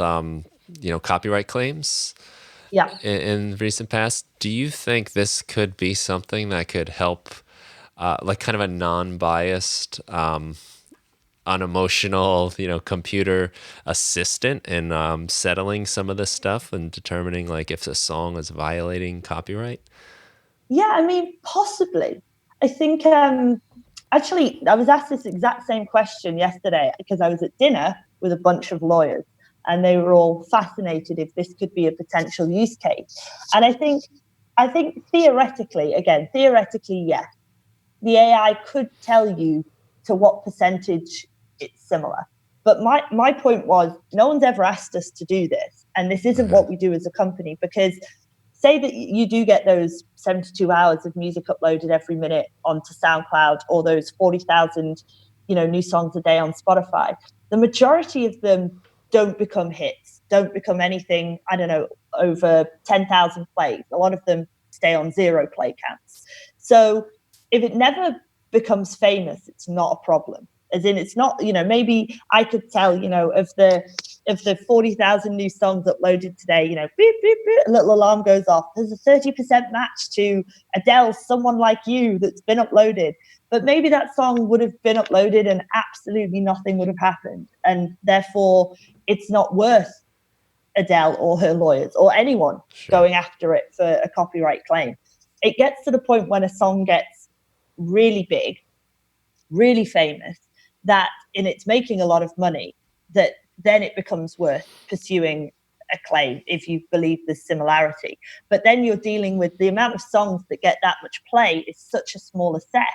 copyright claims in recent past. Do you think this could be something that could help, like kind of a non-biased, unemotional, computer assistant in settling some of this stuff and determining like if a song is violating copyright? Yeah, I mean, possibly. I think actually I was asked this exact same question yesterday, because I was at dinner with a bunch of lawyers, and they were all fascinated if this could be a potential use case. And I think theoretically, yes, the AI could tell you to what percentage it's similar. But my point was, no one's ever asked us to do this, and this isn't what we do as a company. Because say that you do get those 72 hours of music uploaded every minute onto SoundCloud, or those 40,000 new songs a day on Spotify. The majority of them don't become hits, don't become anything, I don't know, over 10,000 plays. A lot of them stay on 0 play counts. So if it never becomes famous, it's not a problem. As in, it's not, maybe I could tell, of the 40,000 new songs uploaded today, beep, beep, beep, a little alarm goes off. There's a 30% match to Adele's Someone Like You that's been uploaded. But maybe that song would have been uploaded and absolutely nothing would have happened. And therefore, it's not worth Adele or her lawyers or anyone going after it for a copyright claim. It gets to the point when a song gets really big, really famous, that and it's making a lot of money, that then it becomes worth pursuing a claim if you believe there's similarity. But then you're dealing with the amount of songs that get that much play is such a smaller set.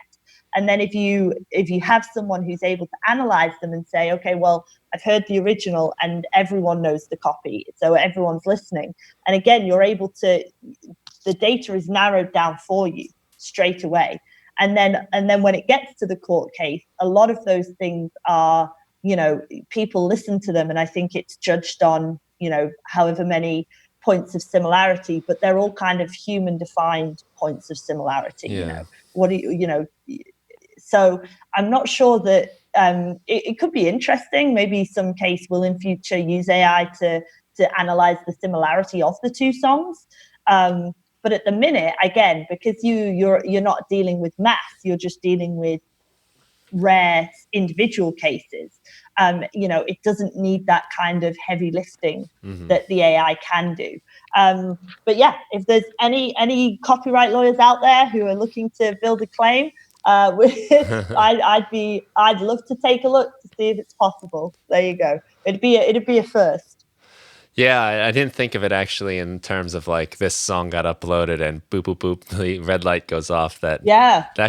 And then if you have someone who's able to analyze them and say, okay, well, I've heard the original and everyone knows the copy, so everyone's listening. And again, you're able to, the data is narrowed down for you straight away. And then when it gets to the court case, a lot of those things are, people listen to them, and I think it's judged on, however many points of similarity, but they're all kind of human defined points of similarity. What do you, so I'm not sure that it could be interesting. Maybe some case will in future use AI to analyze the similarity of the two songs. But at the minute, again, because you're not dealing with mass, you're just dealing with rare individual cases. It doesn't need that kind of heavy lifting that the AI can do. But yeah, if there's any copyright lawyers out there who are looking to build a claim, I'd love to take a look to see if it's possible. There you go. It'd be a first. Yeah, I didn't think of it actually in terms of like this song got uploaded and boop, boop, boop, the red light goes off. That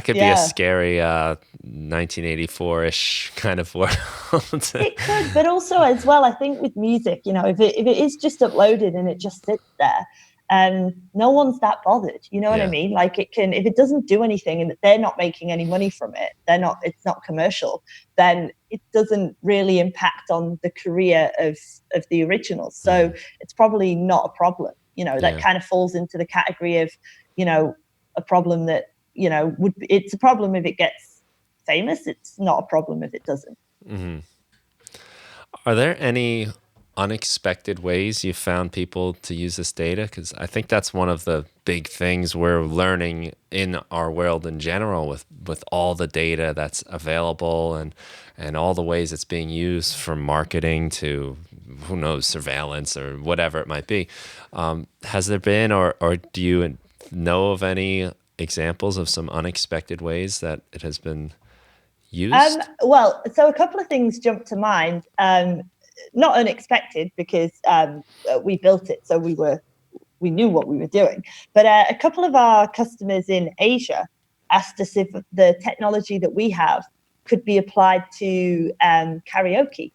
could be a scary 1984-ish kind of world. It could, but also as well, I think with music, if it is just uploaded and it just sits there, no one's that bothered. You know what I mean? Like it can, if it doesn't do anything and they're not making any money from it, it's not commercial, then it doesn't really impact on the career of the original. So it's probably not a problem. That kind of falls into the category of, a problem that, it's a problem if it gets famous. It's not a problem if it doesn't. Mm-hmm. Are there any unexpected ways you found people to use this data? Because I think that's one of the big things we're learning in our world in general with all the data that's available and all the ways it's being used from marketing to, who knows, surveillance or whatever it might be. Has there been or do you know of any examples of some unexpected ways that it has been used? Well, so a couple of things jump to mind. Not unexpected because we built it, so we knew what we were doing. But a couple of our customers in Asia asked us if the technology that we have could be applied to karaoke.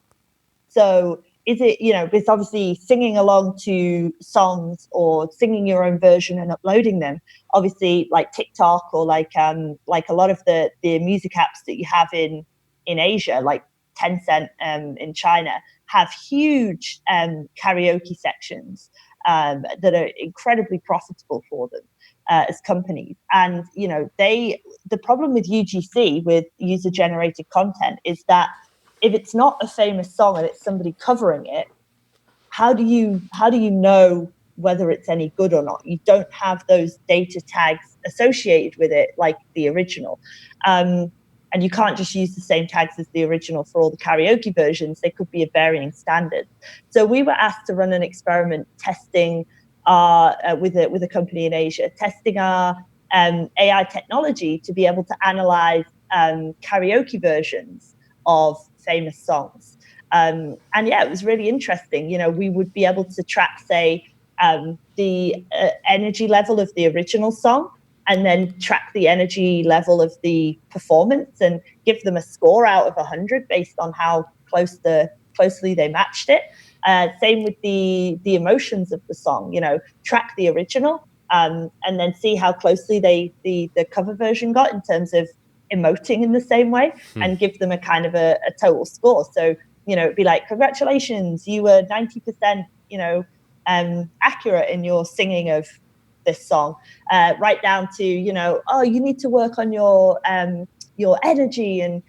So is it, it's obviously singing along to songs or singing your own version and uploading them. Obviously, like TikTok or like a lot of the music apps that you have in Asia, like Tencent in China, have huge karaoke sections that are incredibly profitable for them as companies. And the problem with UGC, with user generated content, is that if it's not a famous song and it's somebody covering it, how do you know whether it's any good or not? You don't have those data tags associated with it like the original. And you can't just use the same tags as the original for all the karaoke versions. They could be of varying standards. So we were asked to run an experiment testing with a company in Asia, testing our AI technology to be able to analyze karaoke versions of famous songs. And yeah, it was really interesting. We would be able to track, say, the energy level of the original song, and then track the energy level of the performance and give them a score out of 100 based on how closely they matched it. Same with the emotions of the song, track the original and then see how closely the cover version got in terms of emoting in the same way, and give them a kind of a total score. So, it'd be like, congratulations, you were 90%, accurate in your singing of this song, right down to, oh, you need to work on your energy and,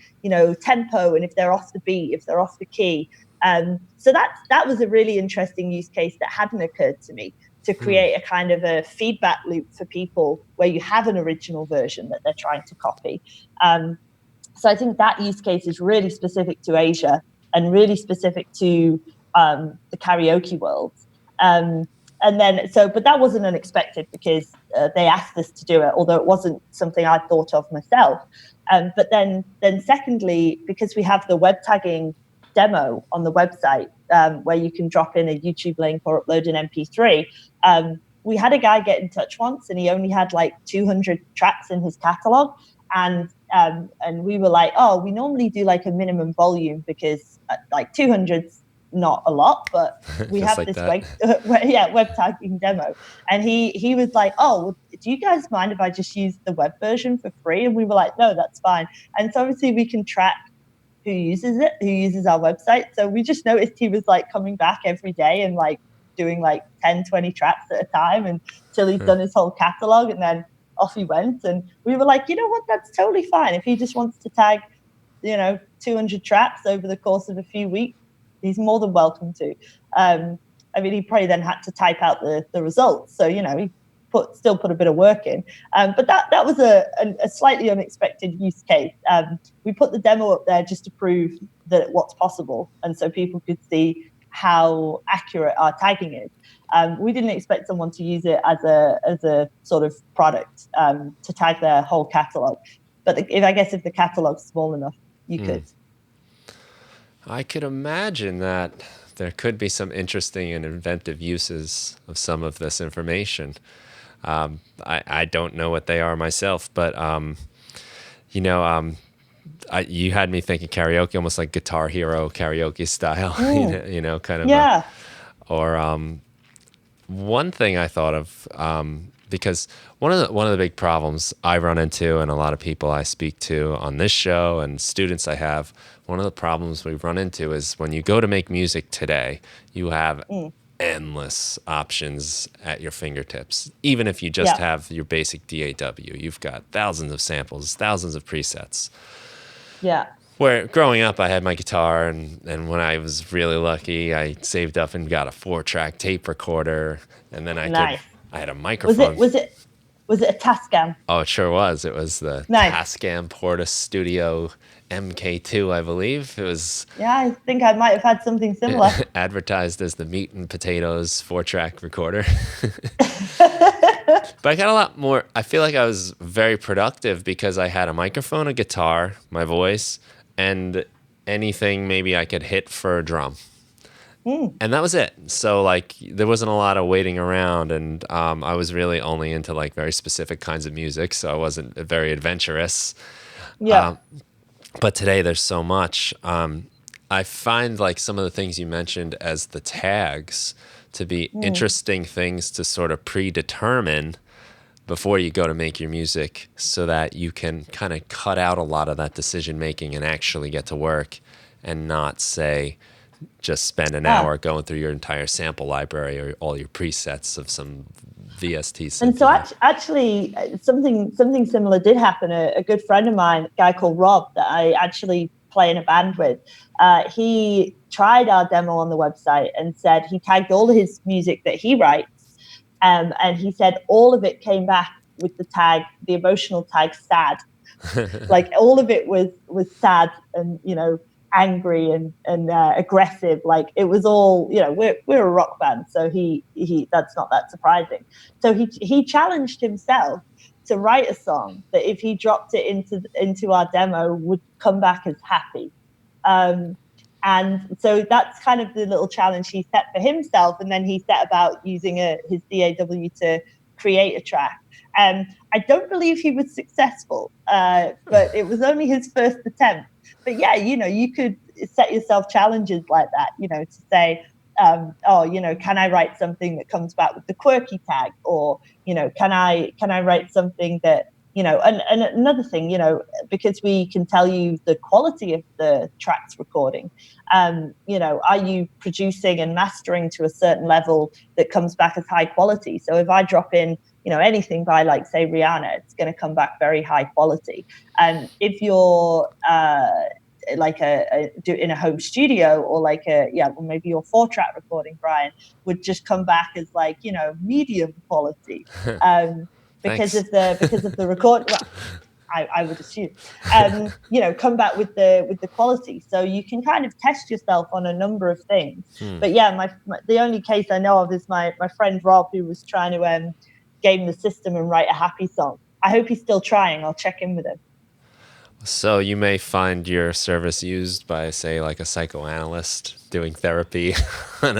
tempo, and if they're off the beat, if they're off the key. So that was a really interesting use case that hadn't occurred to me, to create a kind of a feedback loop for people where you have an original version that they're trying to copy. So I think that use case is really specific to Asia and really specific to the karaoke world. But that wasn't unexpected, because they asked us to do it, although it wasn't something I thought of myself. But then secondly, because we have the web tagging demo on the website, where you can drop in a YouTube link or upload an MP3. We had a guy get in touch once, and he only had like 200 tracks in his catalog. And we were like, oh, we normally do like a minimum volume because like 200's not a lot, but we have like this web tagging demo. And he was like, oh, well, do you guys mind if I just use the web version for free? And we were like, no, that's fine. And so obviously we can track who uses our website. So we just noticed he was like coming back every day and like doing like 10, 20 tracks at a time until he'd done his whole catalog, and then off he went. And we were like, you know what, that's totally fine. If he just wants to tag, 200 tracks over the course of a few weeks, he's more than welcome to. I mean, he probably then had to type out the results. So, he still put a bit of work in. But that was a slightly unexpected use case. We put the demo up there just to prove that what's possible, and so people could see how accurate our tagging is. We didn't expect someone to use it as a sort of product to tag their whole catalog. But if the catalog's small enough, you could. I could imagine that there could be some interesting and inventive uses of some of this information. I don't know what they are myself, but you had me thinking karaoke, almost like Guitar Hero karaoke style. Kind of. Yeah. One thing I thought of, because one of the big problems I run into, and a lot of people I speak to on this show and students I have, one of the problems we run into is when you go to make music today, you have endless options at your fingertips. Even if you just have your basic DAW, you've got thousands of samples, thousands of presets. Yeah. Where growing up, I had my guitar, and when I was really lucky, I saved up and got a 4-track tape recorder, and then I had a microphone. Was it a Tascam? Oh, it sure was. It was the Tascam Porta Studio MK2, I believe. It was. Yeah, I think I might have had something similar. Advertised as the meat and potatoes 4-track recorder. But I got a lot more. I feel like I was very productive because I had a microphone, a guitar, my voice, and anything maybe I could hit for a drum. And that was it. So like there wasn't a lot of waiting around, and I was really only into like very specific kinds of music, so I wasn't very adventurous. Yeah. But today there's so much. I find like some of the things you mentioned as the tags to be interesting things to sort of predetermine before you go to make your music, so that you can kind of cut out a lot of that decision making and actually get to work, and not say just spend an hour going through your entire sample library or all your presets of some VST. And so actually something similar did happen. A good friend of mine, a guy called Rob, that I actually play in a band with, he tried our demo on the website and said he tagged all of his music that he writes, and he said all of it came back with the emotional tag sad. Like all of it was sad and angry and aggressive. Like it was all, we're a rock band, so he that's not that surprising. So he challenged himself to write a song that if he dropped it into our demo would come back as happy. And so that's kind of the little challenge he set for himself, and then he set about using his DAW to create a track. I don't believe he was successful, but it was only his first attempt. But yeah, you could set yourself challenges like that, to say, can I write something that comes back with the quirky tag? Or, can I write something that, and another thing, because we can tell you the quality of the tracks recording, are you producing and mastering to a certain level that comes back as high quality? So if I drop in, anything by like say Rihanna, it's going to come back very high quality. And if you're like in a home studio, or like maybe your 4-track recording, Brian, would just come back as like medium quality, because of the record. Well, I would assume, come back with the quality. So you can kind of test yourself on a number of things. But yeah, the only case I know of is my friend Rob, who was trying to game the system and write a happy song. I hope he's still trying. I'll check in with him. So you may find your service used by, say, like a psychoanalyst doing therapy on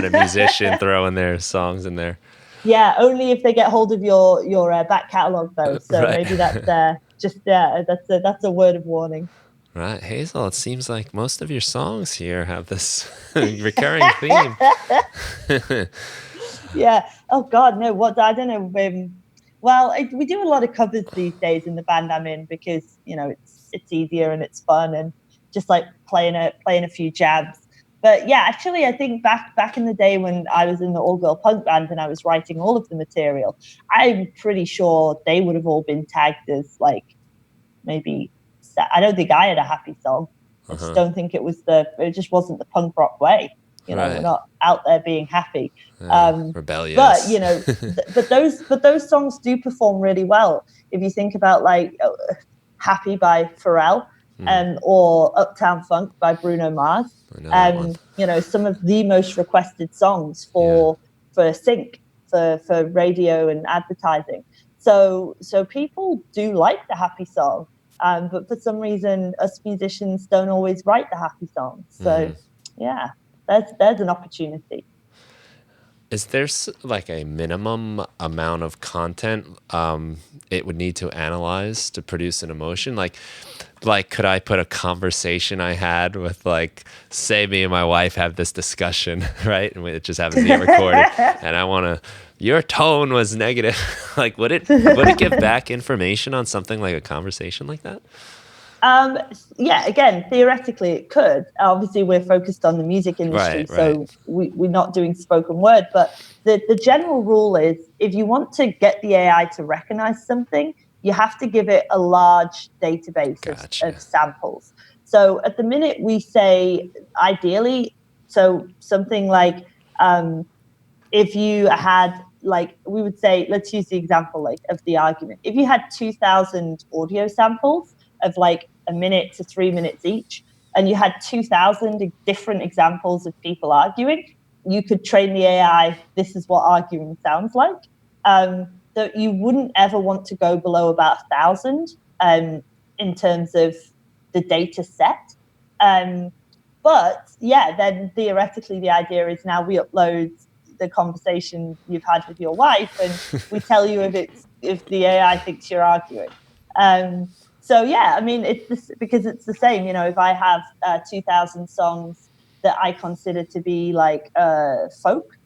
a musician throwing their songs in there. Yeah, only if they get hold of your back catalogue though. So right. Maybe that's that's a word of warning. Right, Hazel. It seems like most of your songs here have this recurring theme. Yeah. Oh God, no. What I don't know. Well, we do a lot of covers these days in the band I'm in because it's easier and it's fun and just like playing a few jams. But yeah, actually, I think back in the day when I was in the all-girl punk band and I was writing all of the material, I'm pretty sure they would have all been tagged as like maybe. I don't think I had a happy song. I just don't think it just wasn't the punk rock way. Right. We're not out there being happy. Rebellious. But but those songs do perform really well. If you think about like Happy by Pharrell or Uptown Funk by Bruno Mars. Some of the most requested songs for sync, for radio and advertising. So people do like the happy song. But for some reason, us musicians don't always write the happy songs. So, yeah, there's an opportunity. Is there like a minimum amount of content it would need to analyze to produce an emotion? Like, could I put a conversation I had with, like, say me and my wife have this discussion, right? And it just happens to get recorded. And your tone was negative. Like, would it give back information on something like a conversation like that? Yeah, again, theoretically it could. Obviously, we're focused on the music industry, so we're not doing spoken word. But the general rule is if you want to get the AI to recognize something, you have to give it a large database of samples. So at the minute we say ideally, so something like if you had, like, we would say, let's use the example like of the argument. If you had 2,000 audio samples of like a minute to 3 minutes each, and you had 2,000 different examples of people arguing, you could train the AI, this is what arguing sounds like. So you wouldn't ever want to go below about 1,000 in terms of the data set. But yeah, then theoretically the idea is now we upload the conversation you've had with your wife and we tell you if the AI thinks you're arguing. So yeah, I mean, because it's the same, if I have 2,000 songs that I consider to be like folk,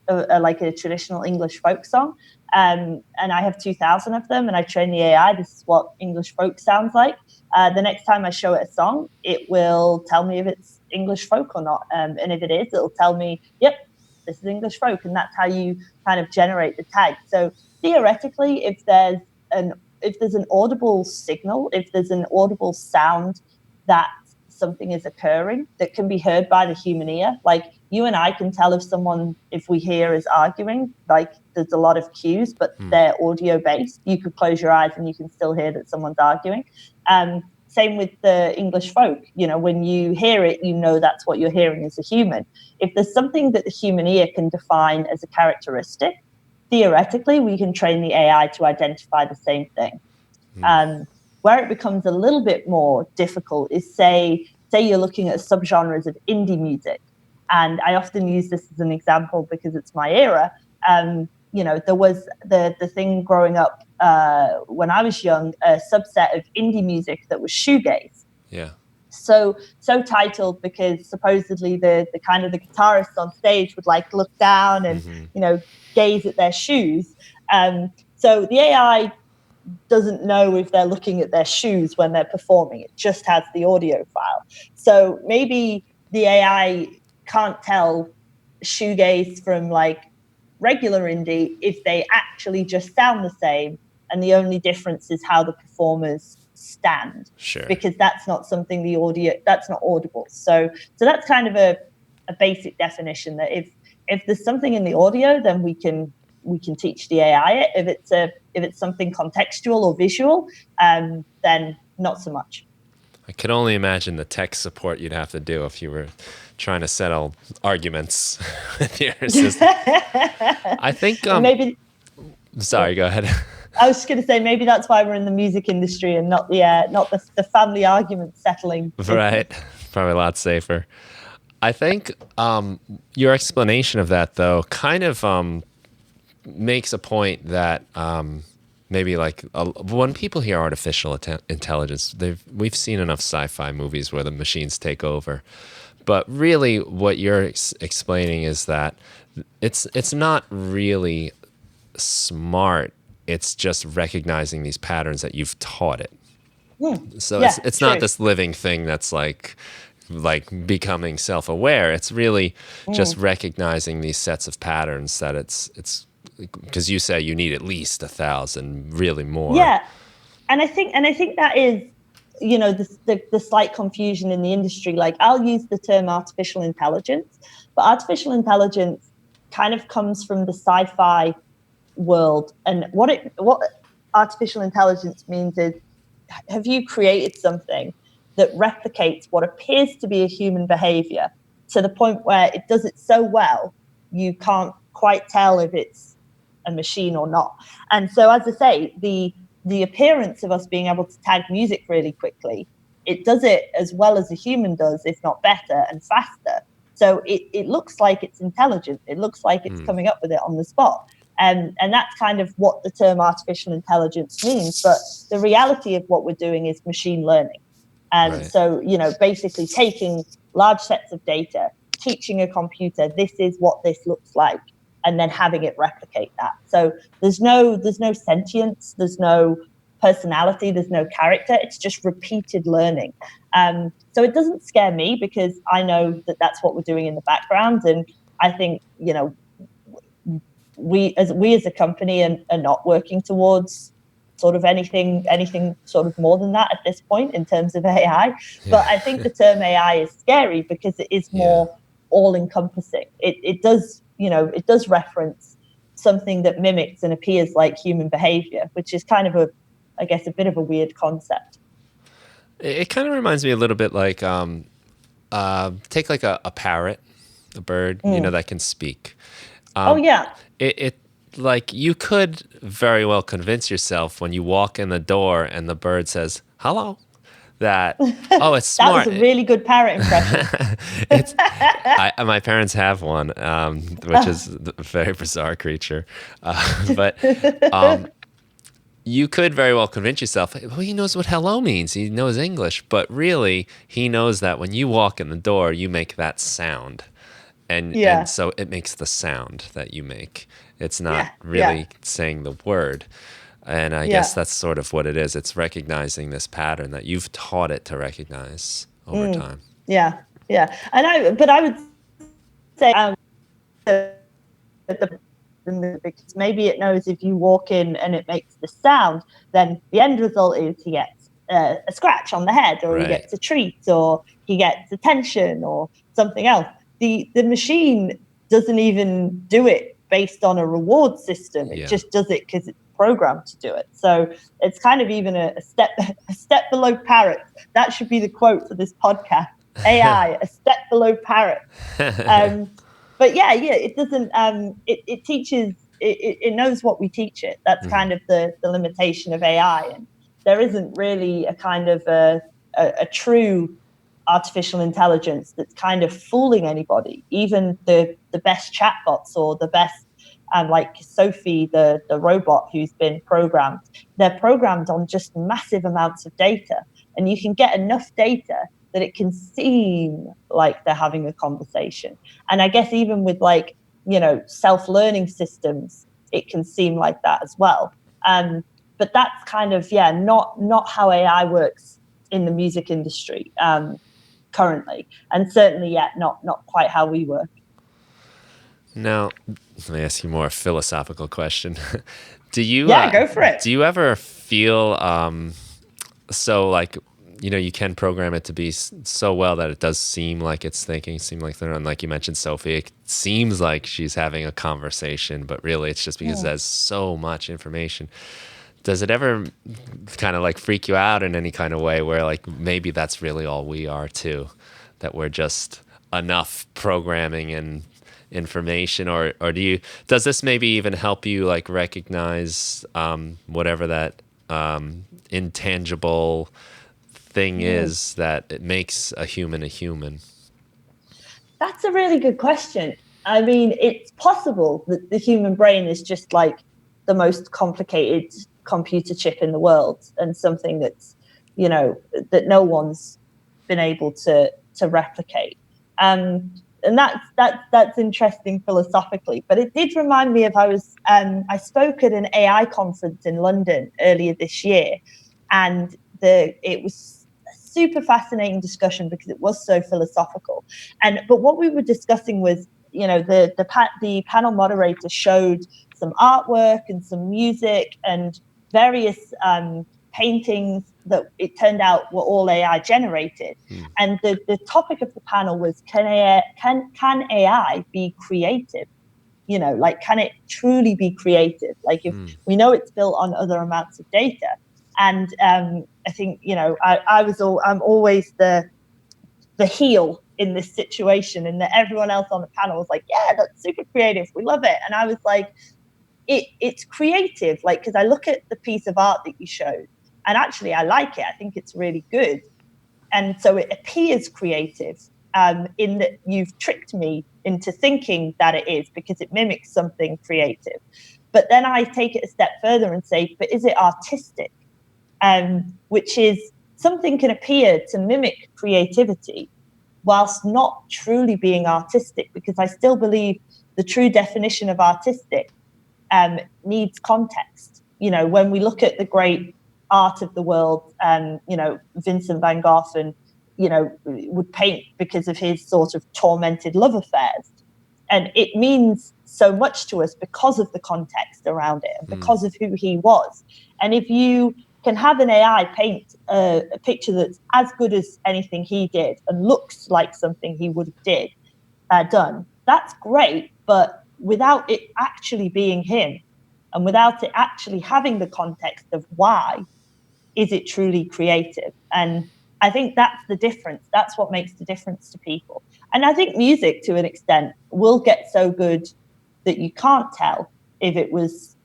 like a traditional English folk song, and I have 2,000 of them and I train the AI, this is what English folk sounds like. The next time I show it a song, it will tell me if it's English folk or not. And if it is, it'll tell me, yep, this is English folk. And that's how you kind of generate the tag. So theoretically, if there's an audible signal, if there's an audible sound that something is occurring that can be heard by the human ear, like you and I can tell if we hear is arguing, like there's a lot of cues, but they're audio based. You could close your eyes and you can still hear that someone's arguing. Same with the English folk, when you hear it, that's what you're hearing as a human. If there's something that the human ear can define as a characteristic, theoretically, we can train the AI to identify the same thing. Where it becomes a little bit more difficult is say you're looking at subgenres of indie music. And I often use this as an example because it's my era. There was the thing growing up when I was young, a subset of indie music that was shoegaze. Yeah. So titled because supposedly the kind of the guitarists on stage would like look down and gaze at their shoes. So the AI doesn't know if they're looking at their shoes when they're performing. It just has the audio file. So maybe the AI can't tell shoegaze from like regular indie if they actually just sound the same, and the only difference is how the performers stand. Sure. Because that's not something that's not audible. So that's kind of a basic definition that if there's something in the audio, then we can teach the AI it. If it's something contextual or visual, then not so much. I can only imagine the tech support you'd have to do if you were trying to settle arguments with your system. I think maybe Sorry, go ahead. I was just going to say, maybe that's why we're in the music industry and not the family argument settling. Right. Probably a lot safer. I think your explanation of that, though, kind of makes a point that maybe like when people hear artificial intelligence, we've seen enough sci-fi movies where the machines take over. But really what you're explaining is that it's not really smart. It's just recognizing these patterns that you've taught it. So it's not this living thing that's like becoming self-aware. It's really just recognizing these sets of patterns that it's because you say you need at least 1,000, really more. Yeah, and I think that is, the slight confusion in the industry. Like, I'll use the term artificial intelligence, but artificial intelligence kind of comes from the sci-fi world. And what artificial intelligence means is, have you created something that replicates what appears to be a human behavior to the point where it does it so well you can't quite tell if it's a machine or not? And so, as I say, the appearance of us being able to tag music really quickly, it does it as well as a human does, if not better and faster. So it looks like it's intelligent. It looks like it's coming up with it on the spot. And that's kind of what the term artificial intelligence means. But the reality of what we're doing is machine learning. And so, basically taking large sets of data, teaching a computer, this is what this looks like, and then having it replicate that. So there's no sentience, there's no personality, there's no character. It's just repeated learning. So it doesn't scare me because I know that that's what we're doing in the background. And I think, we as a company are not working towards sort of anything sort of more than that at this point in terms of AI. But I think the term AI is scary because it is more all-encompassing. It does reference something that mimics and appears like human behavior, which is kind of a bit of a weird concept. It kind of reminds me a little bit like take like a parrot, a bird, that can speak. It like you could very well convince yourself when you walk in the door and the bird says hello that it's smart. That was a really good parrot impression. My parents have one, which is a very bizarre creature, but you could very well convince yourself, well, he knows what hello means. He knows English, but really he knows that when you walk in the door, you make that sound. And so it makes the sound that you make. It's not really saying the word. And I guess that's sort of what it is. It's recognizing this pattern that you've taught it to recognize over time. Yeah. And I would say because maybe it knows if you walk in and it makes the sound, then the end result is he gets a scratch on the head, or he gets a treat, or he gets attention, or something else. The machine doesn't even do it based on a reward system. It just does it because it's programmed to do it. So it's kind of even a step below parrot. That should be the quote for this podcast. AI, a step below parrot. But it doesn't. It teaches. It knows what we teach it. That's kind of the limitation of AI, and there isn't really a kind of a true artificial intelligence that's kind of fooling anybody. Even the best chatbots or the best, like Sophie, the robot who's been programmed, they're programmed on just massive amounts of data, and you can get enough data that it can seem like they're having a conversation. And I guess even with self-learning systems, it can seem like that as well. But that's kind of not how AI works in the music industry currently, and certainly not quite how we work. Now, let me ask you more a philosophical question. Do you go for it. Do you ever feel so like you can program it to be so well that it does seem like it's thinking, and like you mentioned Sophie, it seems like she's having a conversation, but really it's just because there's so much information. Does it ever kind of like freak you out in any kind of way where like maybe that's really all we are too, that we're just enough programming and information, or does this maybe even help you like recognize whatever that intangible thing is that it makes a human a human? That's a really good question. I mean, it's possible that the human brain is just like the most complicated computer chip in the world, and something that's, that no one's been able to replicate. And that's interesting philosophically. But it did remind me of I spoke at an AI conference in London earlier this year, and it was a super fascinating discussion because it was so philosophical. But what we were discussing was, the panel moderator showed some artwork and some music and various paintings that it turned out were all AI generated. And the topic of the panel was, can AI be creative? Can it truly be creative? Like, if we know it's built on other amounts of data. And I think, I'm always the heel in this situation, and that everyone else on the panel was like, yeah, that's super creative, we love it. And I was like, it's creative, like, because I look at the piece of art that you showed, and actually I like it, I think it's really good. And so it appears creative, in that you've tricked me into thinking that it is, because it mimics something creative. But then I take it a step further and say, but is it artistic? Which is, something can appear to mimic creativity whilst not truly being artistic, because I still believe the true definition of artistic needs context. When we look at the great art of the world, Vincent van Gogh, and, would paint because of his sort of tormented love affairs. And it means so much to us because of the context around it and because of who he was. And if you can have an AI paint a picture that's as good as anything he did and looks like something he would have done, that's great. But without it actually being him, and without it actually having the context of why, is it truly creative? And I think that's the difference. That's what makes the difference to people. And I think music, to an extent, will get so good that you can't tell if it was,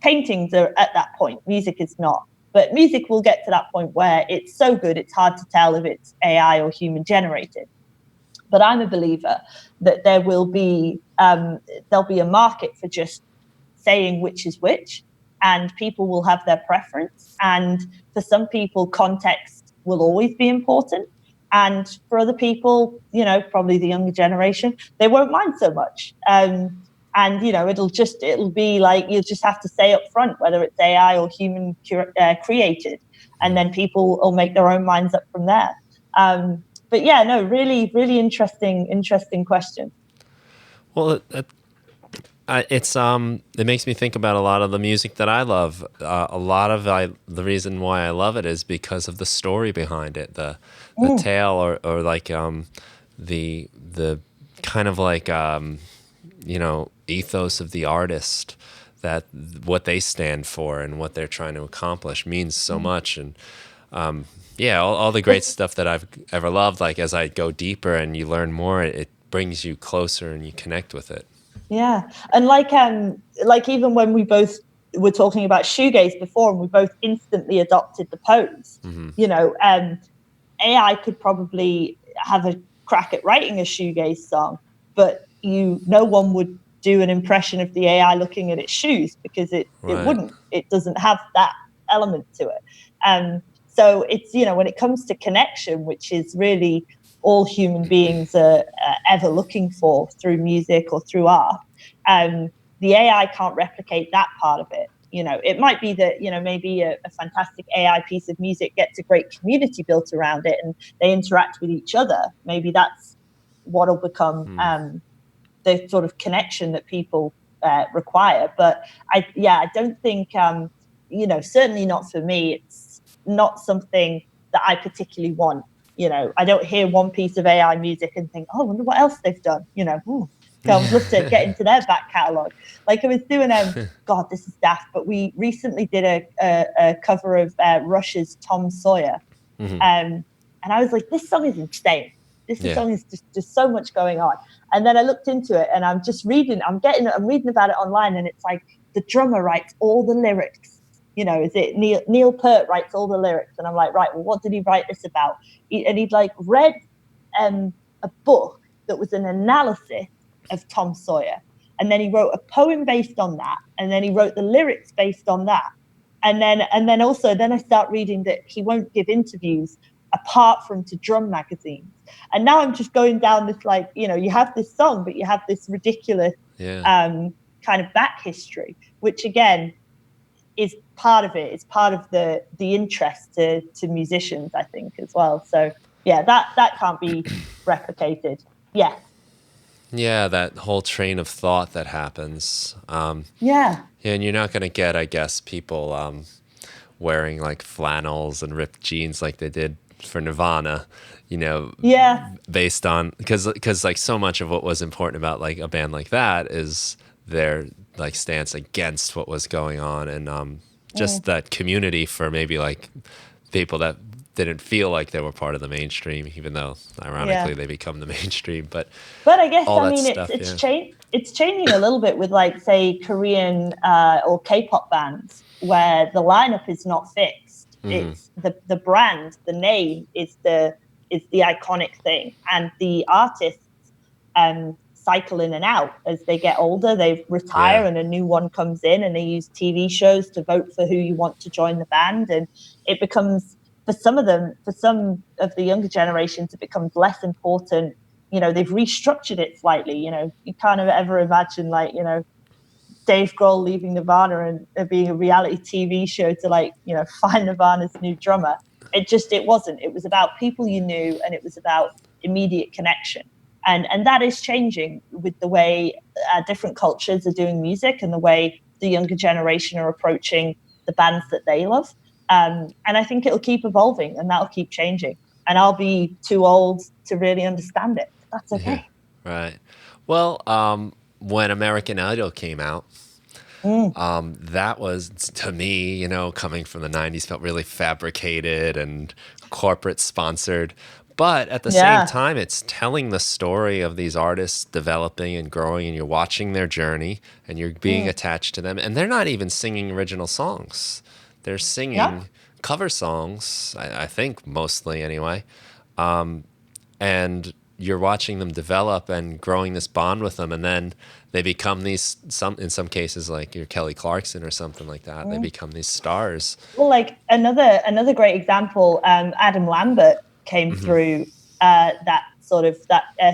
paintings are at that point. Music is not. But music will get to that point where it's so good, it's hard to tell if it's AI or human generated. But I'm a believer that there'll be a market for just saying which is which, and people will have their preference. And for some people, context will always be important. And for other people, probably the younger generation, they won't mind so much. And it'll be like, you'll just have to say up front whether it's AI or human created, and then people will make their own minds up from there. But yeah, no, really, really interesting question. Well, it makes me think about a lot of the music that I love. A lot of the reason why I love it is because of the story behind it, the tale, or like the kind of like ethos of the artist, that what they stand for and what they're trying to accomplish means so much. And all the great stuff that I've ever loved, like, as I go deeper and you learn more, it brings you closer and you connect with it. Yeah. And like even when we both were talking about shoegaze before, and we both instantly adopted the pose, AI could probably have a crack at writing a shoegaze song, but no one would do an impression of the AI looking at its shoes, because it wouldn't. It doesn't have that element to it. So it's, when it comes to connection, which is really all human beings are ever looking for through music or through art, the AI can't replicate that part of it. It might be that, maybe a fantastic AI piece of music gets a great community built around it and they interact with each other. Maybe that's what'll become the sort of connection that people require. But I don't think, certainly not for me, it's not something that I particularly want. I don't hear one piece of AI music and think, oh, I wonder what else they've done. I would love to get into their back catalogue. Like I was doing, God, this is daft, but we recently did a cover of Rush's Tom Sawyer. And I was like, this song is insane. This song is just so much going on. And then I looked into it, and I'm reading about it online, and it's like the drummer writes all the lyrics. Is it Neil Peart writes all the lyrics? And I'm like, right, well, what did he write this about? He'd like read a book that was an analysis of Tom Sawyer, and then he wrote a poem based on that, and then he wrote the lyrics based on that. And then I start reading that he won't give interviews apart from to drum magazines. And now I'm just going down this, like, you have this song, but you have this ridiculous kind of back history, which again is part of it. It's part of the interest to musicians, I think, as well. So yeah, that can't be replicated. Yeah. Yeah, that whole train of thought that happens. Yeah, and you're not going to get, I guess, people wearing like flannels and ripped jeans like they did for Nirvana, based on, because like so much of what was important about like a band like that is their like stance against what was going on, and just that community for maybe like people that didn't feel like they were part of the mainstream, even though ironically they become the mainstream. But I guess it's changing a little bit with, like, say, Korean or K-pop bands where the lineup is not fixed. It's the brand, the name is the iconic thing, and the artists cycle in and out as they get older. They retire and a new one comes in, and they use TV shows to vote for who you want to join the band, and it becomes, for some of the younger generations, it becomes less important. They've restructured it slightly. You can't ever imagine, like, Dave Grohl leaving Nirvana and being a reality TV show to, like, find Nirvana's new drummer. It wasn't. It was about people you knew, and it was about immediate connection. And that is changing with the way different cultures are doing music and the way the younger generation are approaching the bands that they love. And I think it'll keep evolving, and that'll keep changing. And I'll be too old to really understand it. That's okay. Yeah, right. Well, when American Idol came out, that was, to me, coming from the 90s, felt really fabricated and corporate sponsored. But at the same time, it's telling the story of these artists developing and growing, and you're watching their journey, and you're being attached to them. And they're not even singing original songs. They're singing cover songs, I think, mostly anyway. And you're watching them develop and growing this bond with them, and then they become these, in some cases, like your Kelly Clarkson or something like that. They become these stars. Well, like another great example, Adam Lambert came through that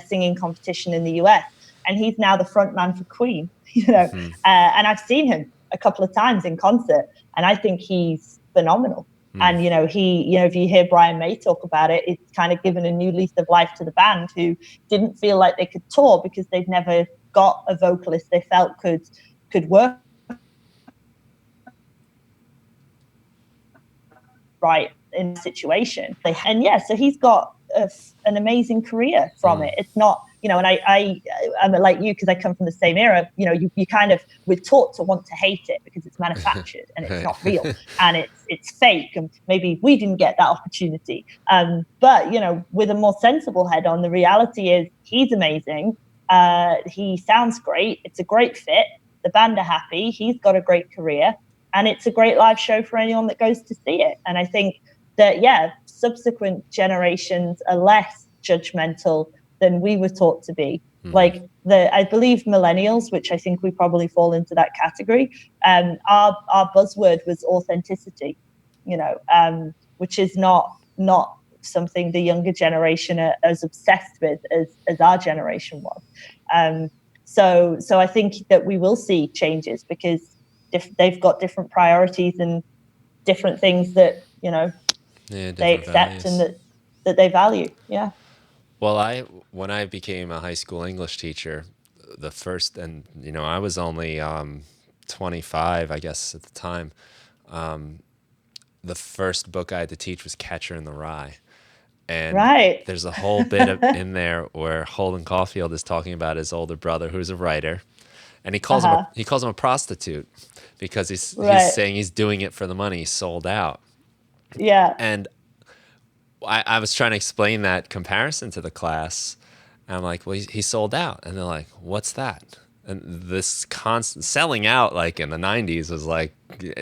singing competition in the US, and he's now the front man for Queen. And I've seen him a couple of times in concert, and I think he's phenomenal. And if you hear Brian May talk about it, it's kind of given a new lease of life to the band, who didn't feel like they could tour because they've never got a vocalist they felt could work right in the situation. So he's got an amazing career from it. It's not, and I'm like you, because I come from the same era. You kind of, we're taught to want to hate it because it's manufactured and it's not real and it's fake, and maybe we didn't get that opportunity. But with a more sensible head on, the reality is he's amazing. He sounds great. It's a great fit. The band are happy. He's got a great career, and it's a great live show for anyone that goes to see it. And I think that, subsequent generations are less judgmental than we were taught to be. Like I believe millennials, which I think we probably fall into that category, our buzzword was authenticity, which is not something the younger generation are as obsessed with as our generation was. So I think that we will see changes because they've got different priorities and different things that, they accept values. And that they value. Yeah. Well, when I became a high school English teacher, I was only 25, I guess, at the time. The first book I had to teach was Catcher in the Rye. And there's a whole bit in there where Holden Caulfield is talking about his older brother, who's a writer, and he calls him a prostitute because he's saying he's doing it for the money. He's sold out. Yeah. And I was trying to explain that comparison to the class. And I'm like, well, he sold out. And they're like, what's that? And this constant selling out, like in the 90s, was like,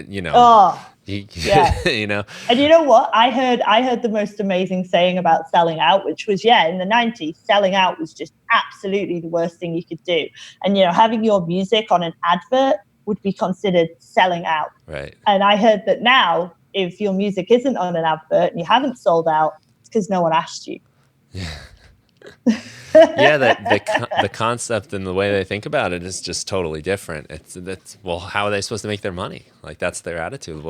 you know, oh, yeah. you know. And you know what? I heard the most amazing saying about selling out, which was, in the 90s, selling out was just absolutely the worst thing you could do. And, having your music on an advert would be considered selling out. Right. And I heard that now, if your music isn't on an advert and you haven't sold out, it's because no one asked you. Yeah. Yeah, the concept and the way they think about it is just totally different. It's well, how are they supposed to make their money? Like, that's their attitude,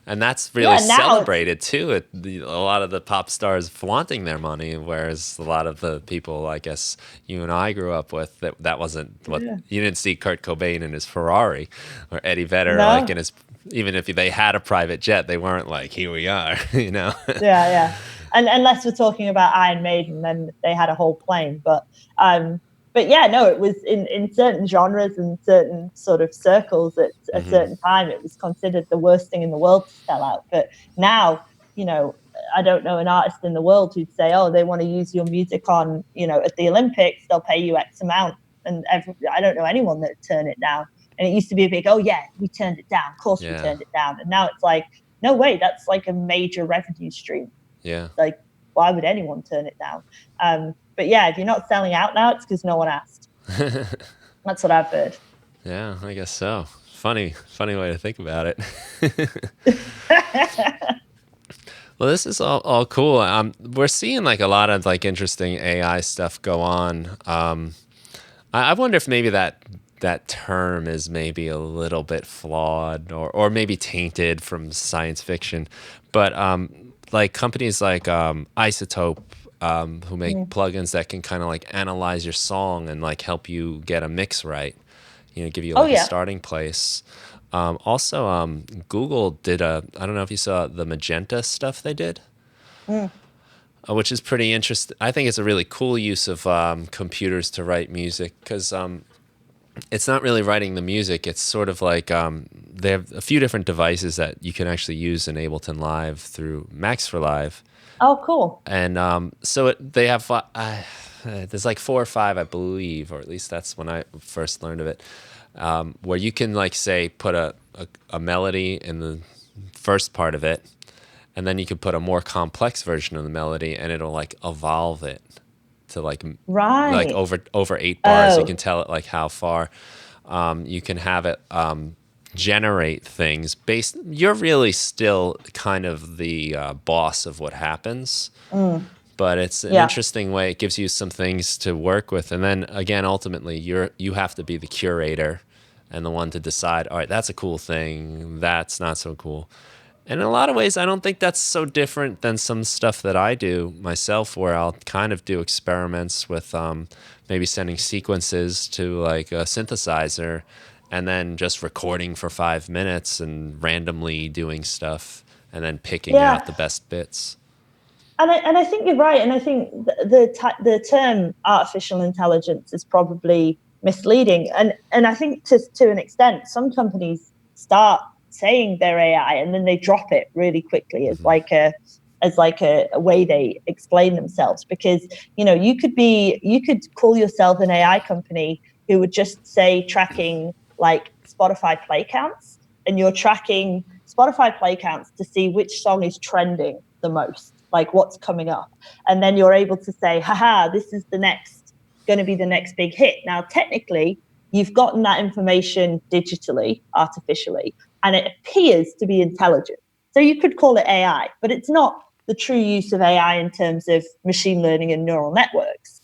and that's really celebrated too. A lot of the pop stars flaunting their money, whereas a lot of the people, I guess you and I grew up with, that wasn't what you didn't see Kurt Cobain in his Ferrari, or Eddie Vedder like in his. Even if they had a private jet, they weren't like, here we are, Yeah. And unless we're talking about Iron Maiden, then they had a whole plane. But yeah, no, it was in certain genres and certain sort of circles at a certain time, it was considered the worst thing in the world to sell out. But now, I don't know an artist in the world who'd say, oh, they want to use your music on, at the Olympics, they'll pay you X amount. And I don't know anyone that would turn it down. And it used to be a big, oh yeah, we turned it down. Of course we turned it down. And now it's like, no way, that's like a major revenue stream. Yeah. Like, why would anyone turn it down? But yeah, if you're not selling out now, it's because no one asked. That's what I've heard. Yeah, I guess so. Funny way to think about it. Well, this is all cool. We're seeing like a lot of like interesting AI stuff go on. I wonder if maybe that term is maybe a little bit flawed or maybe tainted from science fiction. But like companies like Isotope, who make plugins that can kind of like analyze your song and like help you get a mix right, give you like a starting place. Also, Google did I don't know if you saw the Magenta stuff they did. Which is pretty interesting. I think it's a really cool use of computers to write music, because it's not really writing the music. It's sort of like they have a few different devices that you can actually use in Ableton Live through Max for Live. Oh, cool. And so they have, there's like 4 or 5, I believe, or at least that's when I first learned of it, where you can like say put a melody in the first part of it, and then you can put a more complex version of the melody, and it'll like evolve it to like over 8 bars. You can tell it like how far. You can have it generate things based. You're really still kind of the boss of what happens, but it's an interesting way. It gives you some things to work with, and then again, ultimately, you have to be the curator and the one to decide. All right, that's a cool thing. That's not so cool. And in a lot of ways, I don't think that's so different than some stuff that I do myself, where I'll kind of do experiments with maybe sending sequences to like a synthesizer and then just recording for 5 minutes and randomly doing stuff and then picking out the best bits. And I think you're right. And I think the term artificial intelligence is probably misleading. And I think to an extent, some companies start saying they're AI and then they drop it really quickly as like a way they explain themselves, because you could call yourself an AI company who would just say tracking like Spotify play counts, and you're tracking Spotify play counts to see which song is trending the most, like what's coming up, and then you're able to say, haha, this is going to be the next big hit. Now technically you've gotten that information digitally, artificially, and it appears to be intelligent. So you could call it AI, but it's not the true use of AI in terms of machine learning and neural networks.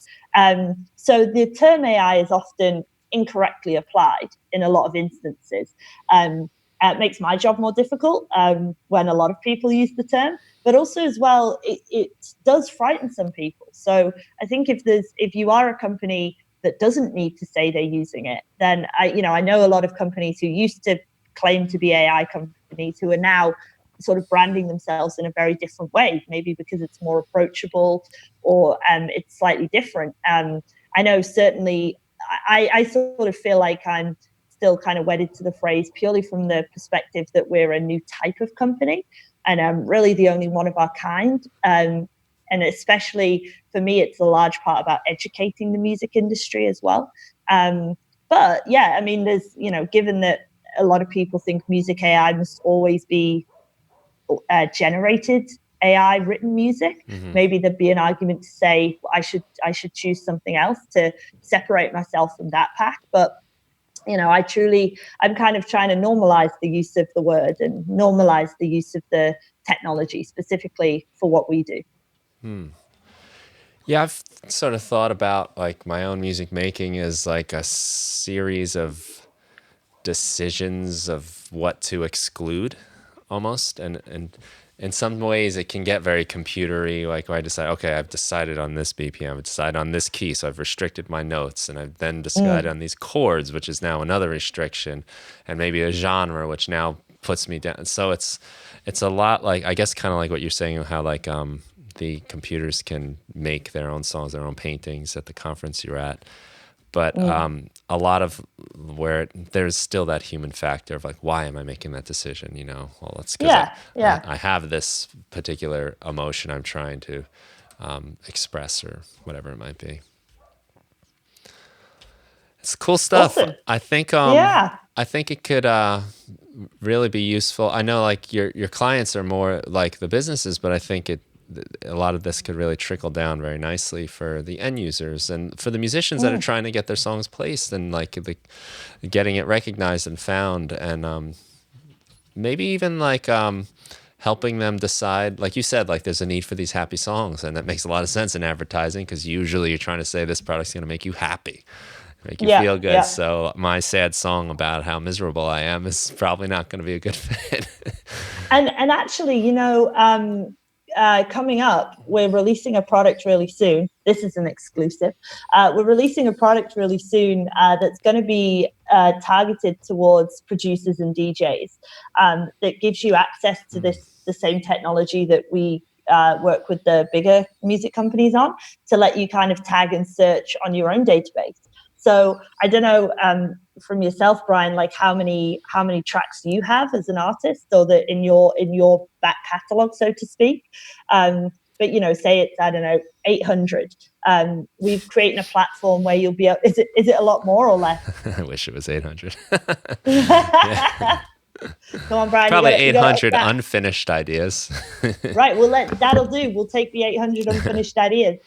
So the term AI is often incorrectly applied in a lot of instances. It makes my job more difficult when a lot of people use the term, but also as well, it does frighten some people. So I think if you are a company that doesn't need to say they're using it, then I know a lot of companies who used to claim to be AI companies who are now sort of branding themselves in a very different way, maybe because it's more approachable or it's slightly different. I know certainly I sort of feel like I'm still kind of wedded to the phrase purely from the perspective that we're a new type of company. and really the only one of our kind. And especially for me, it's a large part about educating the music industry as well. But yeah, I mean, there's, given that a lot of people think music AI must always be generated AI written music, maybe there'd be an argument to say I should choose something else to separate myself from that pack. But I'm kind of trying to normalize the use of the word and normalize the use of the technology specifically for what we do. Yeah, I've sort of thought about like my own music making as like a series of decisions of what to exclude almost. And in some ways it can get very computery. Like I decide, okay, I've decided on this BPM, I've decided on this key, so I've restricted my notes, and I've then decided on these chords, which is now another restriction, and maybe a genre, which now puts me down. So it's a lot like, I guess, kind of like what you're saying, how like the computers can make their own songs, their own paintings at the conference you were at. But a lot of where there's still that human factor of like, why am I making that decision? Well, it's because I have this particular emotion I'm trying to express, or whatever it might be. It's cool stuff. Awesome. I think it could really be useful. I know like your clients are more like the businesses, but I think a lot of this could really trickle down very nicely for the end users and for the musicians that are trying to get their songs placed and like getting it recognized and found, and maybe even like helping them decide, like you said, like there's a need for these happy songs, and that makes a lot of sense in advertising, because usually you're trying to say this product's going to make you happy, make you feel good. Yeah. So my sad song about how miserable I am is probably not going to be a good fit. and actually, coming up, we're releasing a product really soon. This is an exclusive. We're releasing a product really soon that's going to be targeted towards producers and DJs, that gives you access to the same technology that we work with the bigger music companies on, to let you kind of tag and search on your own database. So I don't know from yourself, Brian, like how many tracks do you have as an artist, or that in your back catalog, so to speak. But say it's, I don't know, 800. We've created a platform where you'll be able. Is it a lot more or less? I wish it was 800. Come on, Brian. Probably 800 unfinished ideas. Right. That'll do. We'll take the 800 unfinished ideas.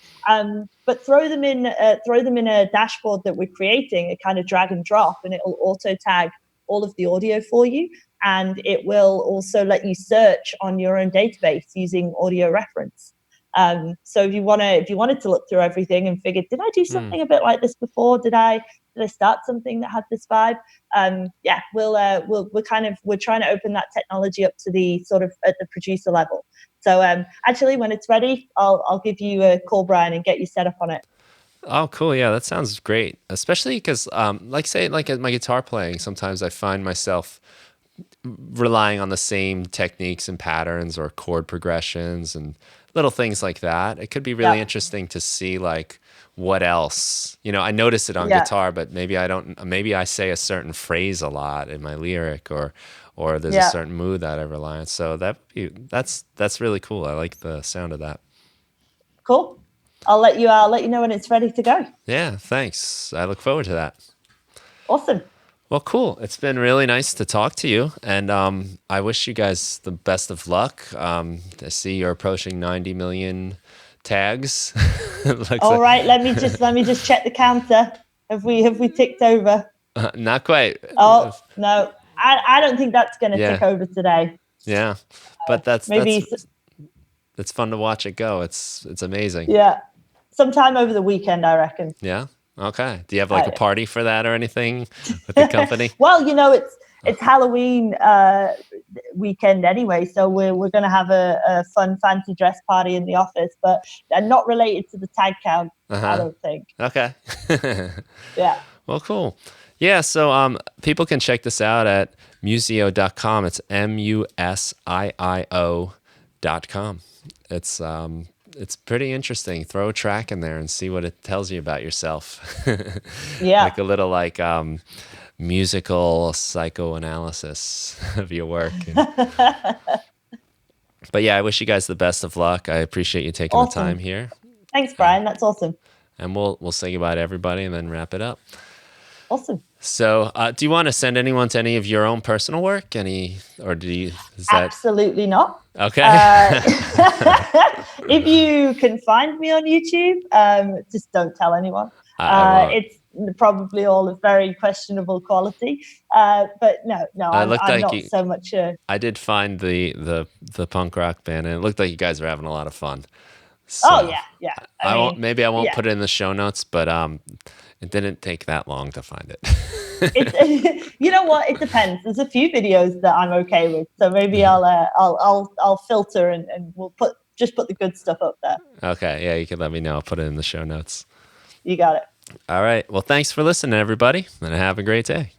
But throw them in a dashboard that we're creating, a kind of drag and drop, and it will auto tag all of the audio for you. And it will also let you search on your own database using audio reference. So if you wanted to look through everything and figure, did I do something a bit like this before? Did I start something that had this vibe? We're trying to open that technology up to the sort of at the producer level. So actually, when it's ready, I'll give you a call, Brian, and get you set up on it. Oh, cool. Yeah, that sounds great. Especially because, like at my guitar playing, sometimes I find myself relying on the same techniques and patterns or chord progressions and little things like that. It could be really interesting to see like what else, I notice it on guitar, but maybe I don't, maybe I say a certain phrase a lot in my lyric, or there's a certain mood that I rely on. So that's really cool. I like the sound of that. Cool. I'll let you know when it's ready to go. Yeah, thanks. I look forward to that. Awesome. Well, cool. It's been really nice to talk to you, and I wish you guys the best of luck. I see you're approaching 90 million tags. All right, let me just check the counter. Have we ticked over? Not quite. Oh no, I don't think that's going to tick over today. Yeah, but that's fun to watch it go. It's amazing. Yeah, sometime over the weekend, I reckon. Yeah. Okay. Do you have like a party for that or anything with the company? Well, it's Halloween weekend anyway, so we're going to have a fun fancy dress party in the office, but not related to the tag count. I don't think. Okay. Yeah. Well, cool. Yeah. So people can check this out at musiio.com. It's musiio.com. It's pretty interesting. Throw a track in there and see what it tells you about yourself. Yeah. Like a little musical psychoanalysis of your work. But yeah, I wish you guys the best of luck. I appreciate you taking the time here. Thanks, Brian. That's awesome. And we'll say goodbye to everybody and then wrap it up. Awesome. So, do you want to send anyone to any of your own personal work? Absolutely not. Okay. If you can find me on YouTube, just don't tell anyone. It's probably all of very questionable quality. But no, I'm not so much. I did find the punk rock band, and it looked like you guys were having a lot of fun. So yeah. I won't put it in the show notes, but it didn't take that long to find it. You know what? It depends. There's a few videos that I'm okay with, so maybe I'll filter and we'll put the good stuff up there. Okay, yeah, you can let me know. I'll put it in the show notes. You got it. All right. Well, thanks for listening, everybody, and have a great day.